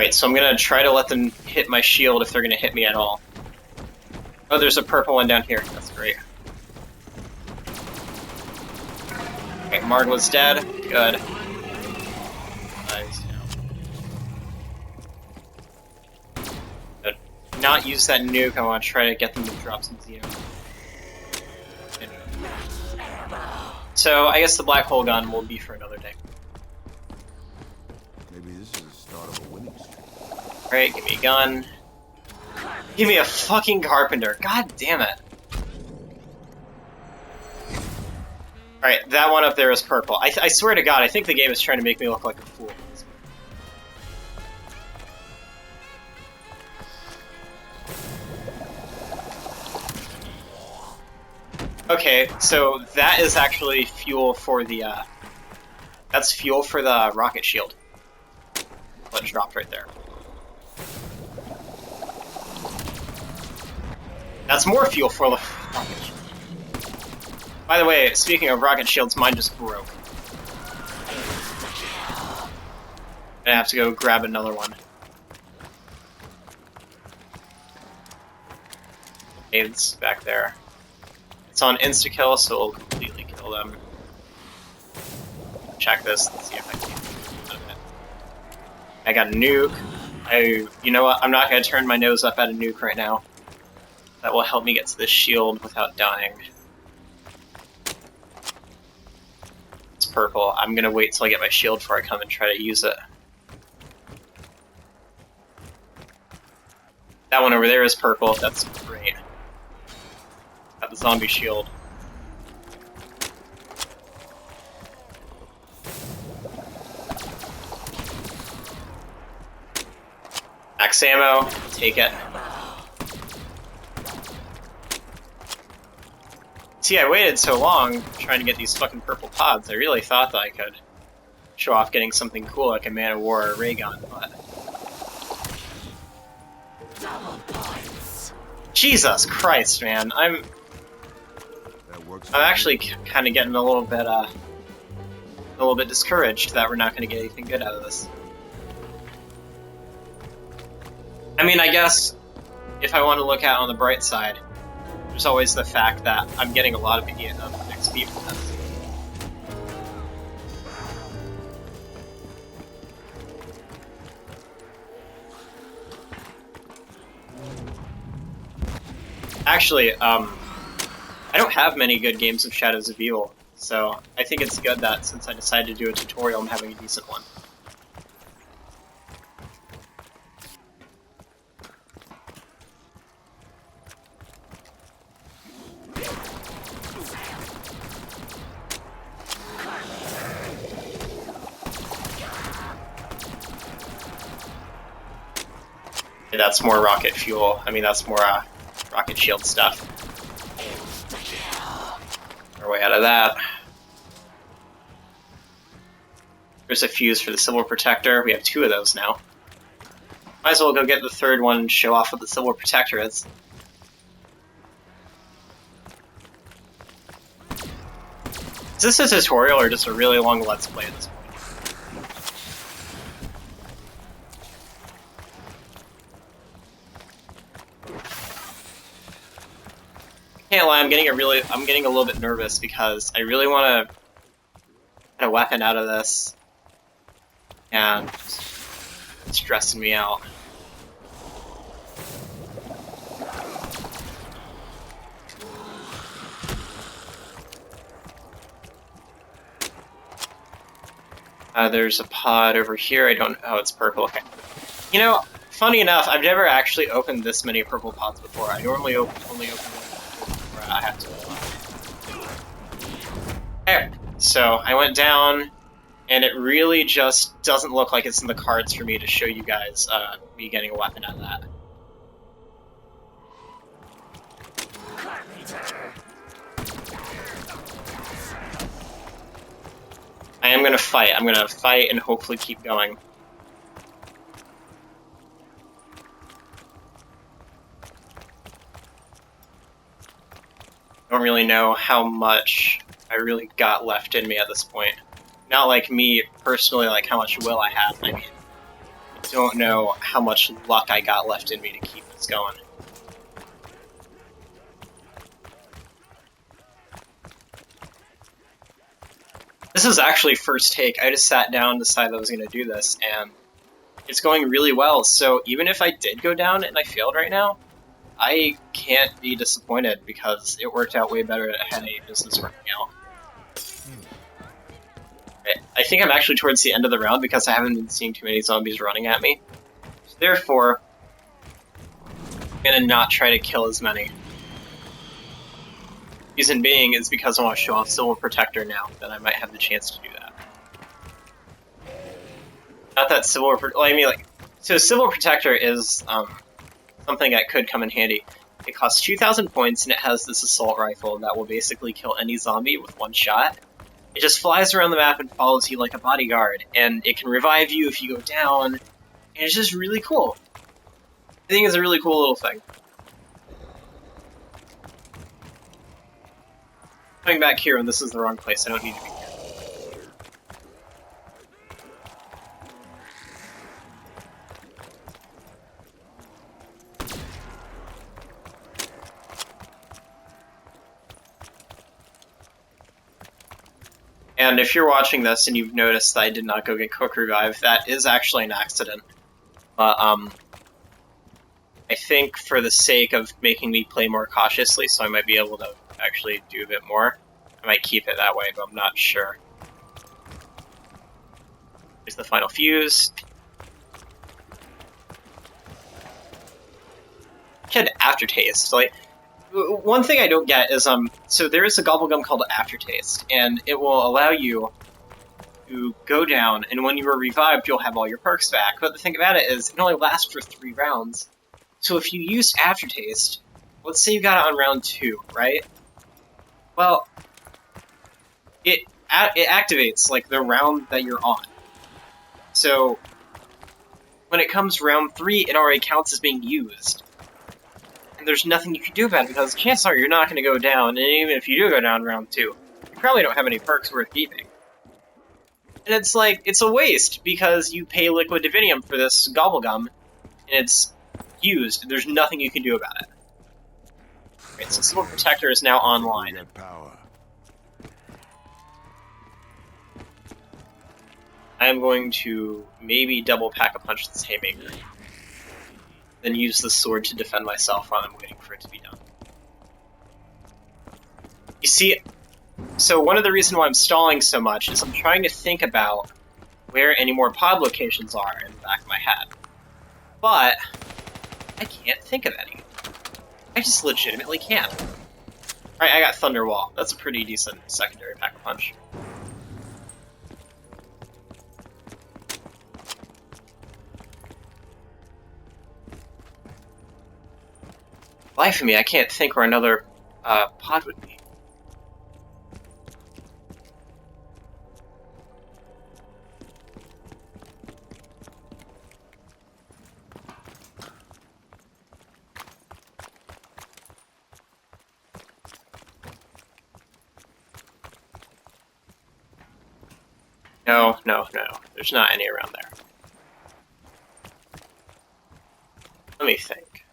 Right, so I'm gonna try to let them hit my shield if they're gonna hit me at all. Oh, there's a purple one down here. That's great. Okay, Margot's dead. Good. Nice. Not use that nuke. I want to try to get them to drop some Xeno. So I guess the black hole gun will be for another day. Maybe this is the start of a winning streak. Alright, give me a gun. Give me a fucking carpenter. God damn it. Alright, that one up there is purple. I swear to God, I think the game is trying to make me look like a fool. Okay, so that is actually fuel for the, that's fuel for the rocket shield. What dropped right there. That's more fuel for the rocket shield. By the way, speaking of rocket shields, mine just broke. I have to go grab another one. It's back there. It's on insta-kill, so it'll completely kill them. Check this and see if I can get it. I got a nuke. You know what? I'm not going to turn my nose up at a nuke right now. That will help me get to this shield without dying. It's purple. I'm going to wait till I get my shield before I come and try to use it. That one over there is purple. That's great. Got the zombie shield. Max ammo, take it. See, I waited so long trying to get these fucking purple pods. I really thought that I could show off getting something cool like a Man of War or a ray gun, but... Jesus Christ, man. I'm actually kind of getting a little bit discouraged that we're not going to get anything good out of this. I mean, I guess if I want to look at it on the bright side, there's always the fact that I'm getting a lot of XP from this. Actually, I don't have many good games of Shadows of Evil, so I think it's good that since I decided to do a tutorial, I'm having a decent one. That's more rocket fuel. I mean, that's more rocket shield stuff. Our way out of that. There's a fuse for the Silver Protector. We have 2 of those now. Might as well go get the 3rd one and show off what the Silver Protector is. Is this a tutorial or just a really long Let's Play at this point? Can't lie, I'm getting a little bit nervous because I really want to get a weapon out of this, and it's stressing me out. There's a pod over here. Oh, it's purple. Okay. You know, funny enough, I've never actually opened this many purple pods before. I normally only open one. I have to. There. So I went down, and it really just doesn't look like it's in the cards for me to show you guys me getting a weapon out of that. I am gonna fight. I'm gonna fight and hopefully keep going. I don't really know how much I really got left in me at this point. Not like me personally, like how much will I have. I mean, don't know how much luck I got left in me to keep this going. This is actually first take. I just sat down, decided I was going to do this, and it's going really well. So even if I did go down and I failed right now, I can't be disappointed because it worked out way better than I had any business working out. I think I'm actually towards the end of the round because I haven't been seeing too many zombies running at me. So therefore, I'm going to not try to kill as many. Reason being is because I want to show off Civil Protector now, then I might have the chance to do that. Not that Civil so Civil Protector is something that could come in handy. It costs 2,000 points and it has this assault rifle that will basically kill any zombie with one shot. It just flies around the map and follows you like a bodyguard, and it can revive you if you go down, and it's just really cool. I think it's a really cool little thing. Coming back here, and this is the wrong place, I don't need to be here. And if you're watching this and you've noticed that I did not go get Quick Revive, that is actually an accident. But, I think for the sake of making me play more cautiously, so I might be able to actually do a bit more, I might keep it that way, but I'm not sure. Here's the final fuse. Had aftertaste. Like, one thing I don't get is, so there is a gobblegum called Aftertaste, and it will allow you to go down, and when you are revived, you'll have all your perks back. But the thing about it is, it only lasts for 3 rounds. So if you use Aftertaste, let's say you got it on round 2, right? Well, it activates, like, the round that you're on. So, when it comes round 3, it already counts as being used. And there's nothing you can do about it, because chances are you're not going to go down, and even if you do go down round 2, you probably don't have any perks worth keeping. And it's like, it's a waste, because you pay Liquid Divinium for this gobblegum, and it's used, there's nothing you can do about it. Right, so Civil Protector is now online. I'm going to maybe double pack a punch this Haymaker, then use the sword to defend myself while I'm waiting for it to be done. You see, so one of the reasons why I'm stalling so much is I'm trying to think about where any more pod locations are in the back of my head. But I can't think of any. I just legitimately can't. Alright, I got Thunderwall. That's a pretty decent secondary pack-a-punch. Life of me, I can't think where another pod would be. No. There's not any around there. Let me think.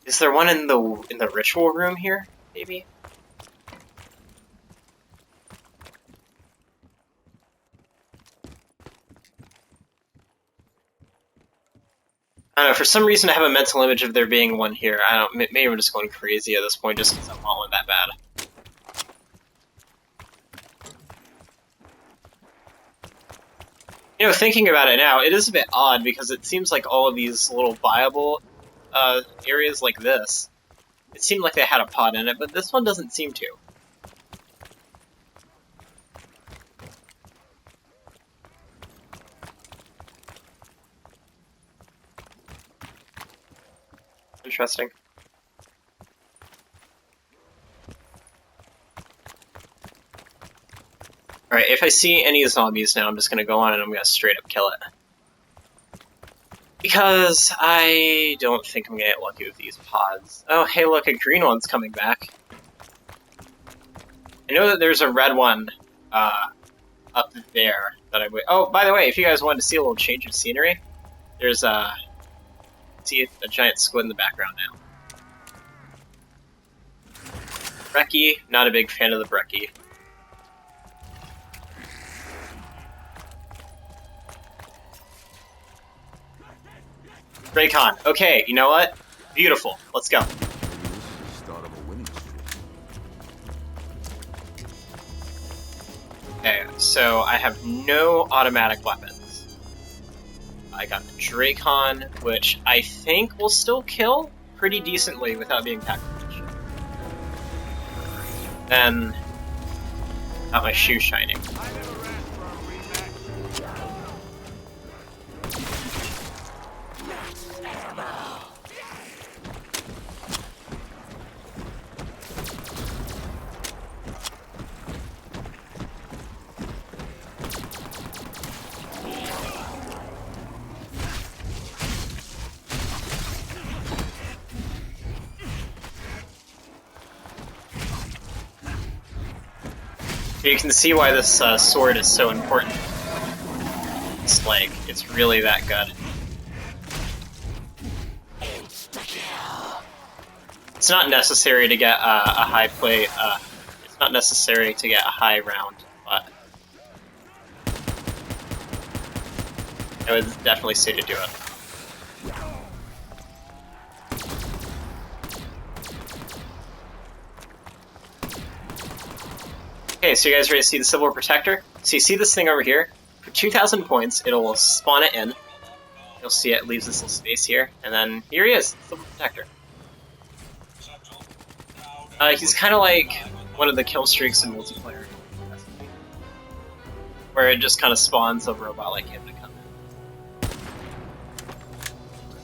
Is there one in the ritual room here? Maybe? I don't know, for some reason I have a mental image of there being one here. I don't, maybe I'm just going crazy at this point just because I want one that bad. You know, thinking about it now, it is a bit odd because it seems like all of these little viable areas like this, it seemed like they had a pod in it, but this one doesn't seem to. Interesting. Alright, if I see any zombies now, I'm just gonna go on and I'm gonna straight up kill it. Because I don't think I'm gonna get lucky with these pods. Oh, hey look, a green one's coming back. I know that there's a red one up there that I would. Oh, by the way, if you guys wanted to see a little change of scenery, there's see a giant squid in the background now. Brekkie, not a big fan of the Brekkie. Dracon. Okay, you know what? Beautiful. Let's go. Maybe this is the start of a winning streak. Okay, so I have no automatic weapons. I got the Dracon, which I think will still kill pretty decently without being pack punch. Then, got my shoe shining. I never asked for a rematch. You can see why this sword is so important. It's like, it's really that good. It's not necessary to get a high play, it's not necessary to get a high round, but I would definitely say to do it. Okay, so you guys ready to see the Civil War Protector? So you see this thing over here? For 2,000 points, it'll spawn it in. You'll see it leaves this little space here, and then here he is, Civil Protector. He's kind of like one of the kill streaks in multiplayer, where it just kind of spawns a robot like him to come in.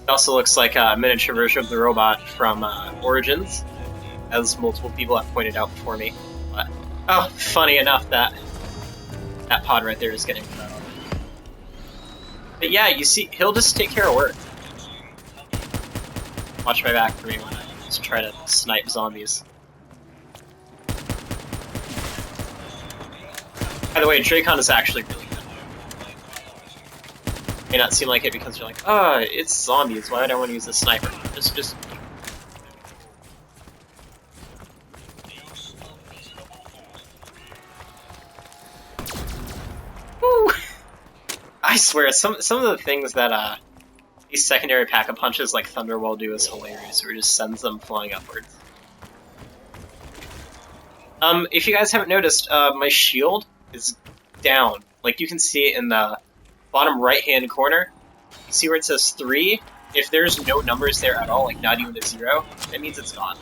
It also looks like a miniature version of the robot from Origins, as multiple people have pointed out before me. But oh, funny enough that pod right there is getting cut off. But yeah, you see, he'll just take care of work. Watch my back for me when I just try to snipe zombies. By the way, Dracon is actually really good. May not seem like it because you're like, oh, it's zombies, why would I want to use a sniper? Just... Woo! I swear, some of the things that these secondary pack-a-punches like Thunderwall do is hilarious, where it just sends them flying upwards. If you guys haven't noticed, my shield is down. Like, you can see it in the bottom right-hand corner. You see where it says 3? If there's no numbers there at all, like not even a 0, that means it's gone.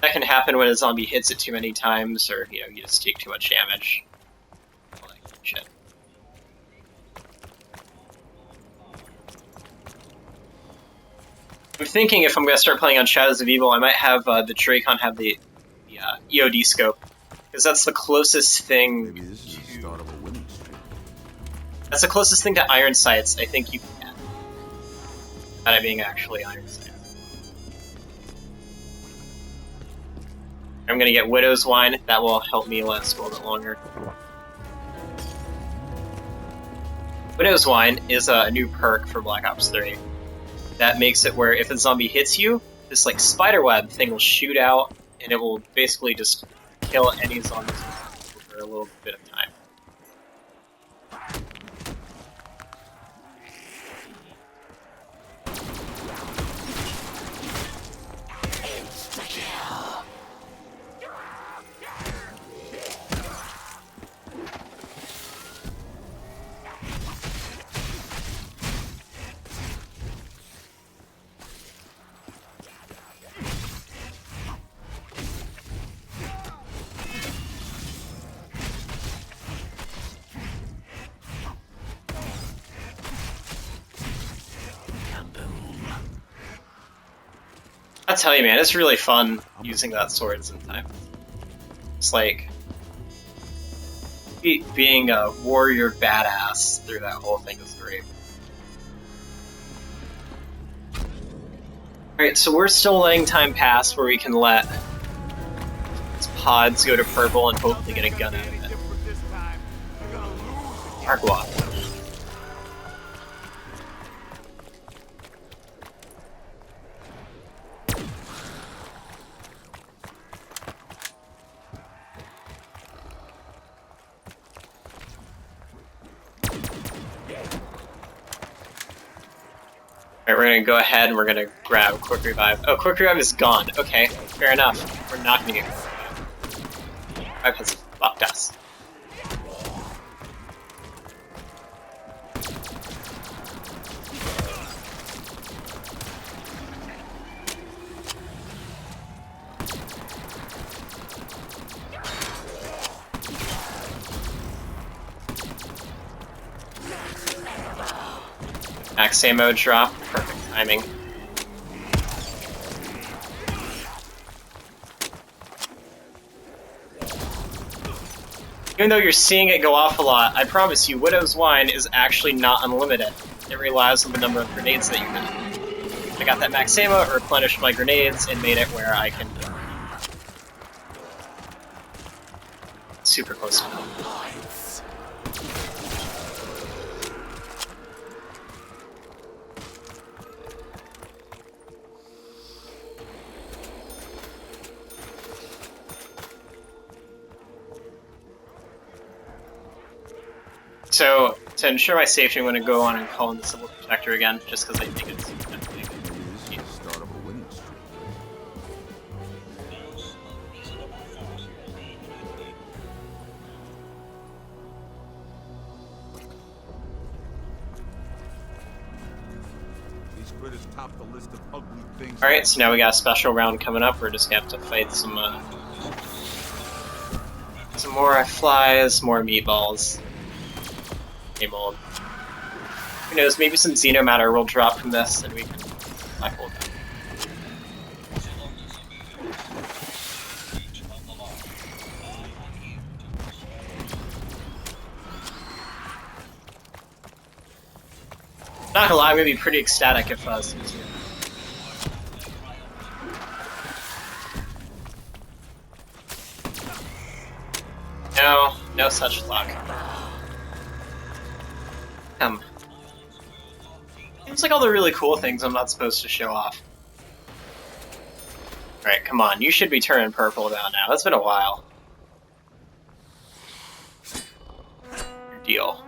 That can happen when a zombie hits it too many times, or, you know, you just take too much damage. Like, shit. I'm thinking if I'm going to start playing on Shadows of Evil, I might have the Dracon have the EOD scope, because that's the closest thing. Maybe this is the start of a winning streak. That's the closest thing to iron sights I think you can get. Without it being actually iron sights. I'm gonna get Widow's Wine. That will help me last a little bit longer. Widow's Wine is a new perk for Black Ops 3. That makes it where if a zombie hits you, this like spiderweb thing will shoot out, and it will basically just kill any zombies for a little bit of time. I tell you, man, it's really fun using that sword sometimes. It's like being a warrior badass through that whole thing is great. Alright, so we're still letting time pass where we can let pods go to purple and hopefully get a gun out of it. Argwa. Alright, we're gonna go ahead and we're gonna grab Quick Revive. Oh, Quick Revive is gone. Okay, fair enough. We're not gonna get Quick Revive. Revive has fucked us. Max ammo drop, perfect timing. Even though you're seeing it go off a lot, I promise you, Widow's Wine is actually not unlimited. It relies on the number of grenades that you have. I got that max ammo, replenished my grenades, and made it where I can... super close to home. So, to ensure my safety, I'm going to go on and call in the Civil Protector again, just because I think it's definitely Maybe this is the start of a winning streak. These critters top the list of ugly things. Alright, so now we got a special round coming up. We're just going to have to fight some more flies, more meatballs. Game old. Who knows, maybe some Xenomatter will drop from this and we can tackle them. Not gonna lie, I'm gonna be pretty ecstatic if some no such luck. Seems like all the really cool things I'm not supposed to show off. Alright, come on, you should be turning purple about now. It's been a while. Your deal.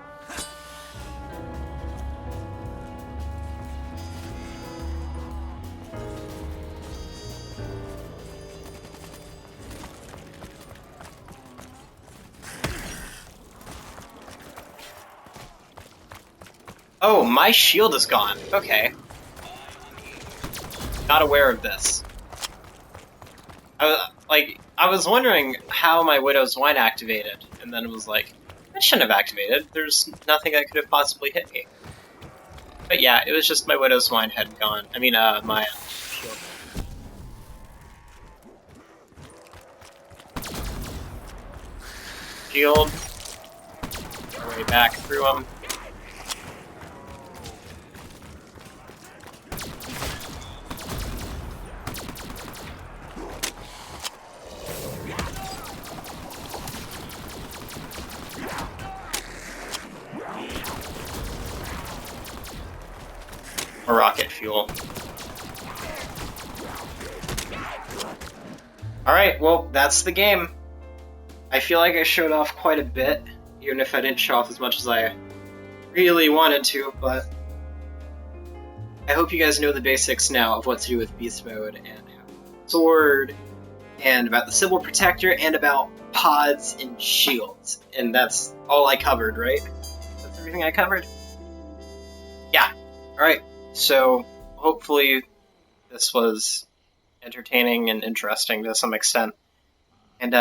Oh, my shield is gone. Okay. Not aware of this. I was wondering how my Widow's Wine activated, and then it was like, that shouldn't have activated. There's nothing that could have possibly hit me. But yeah, it was just my Widow's Wine had gone. I mean, my shield. Shield. Our way back through them. Or rocket fuel. Alright, well, that's the game. I feel like I showed off quite a bit, even if I didn't show off as much as I really wanted to, but I hope you guys know the basics now of what to do with Beast Mode, and how Sword, and about the Civil Protector, and about pods and shields. And that's all I covered, right? That's everything I covered? Yeah. Alright. So, hopefully this was entertaining and interesting to some extent. And,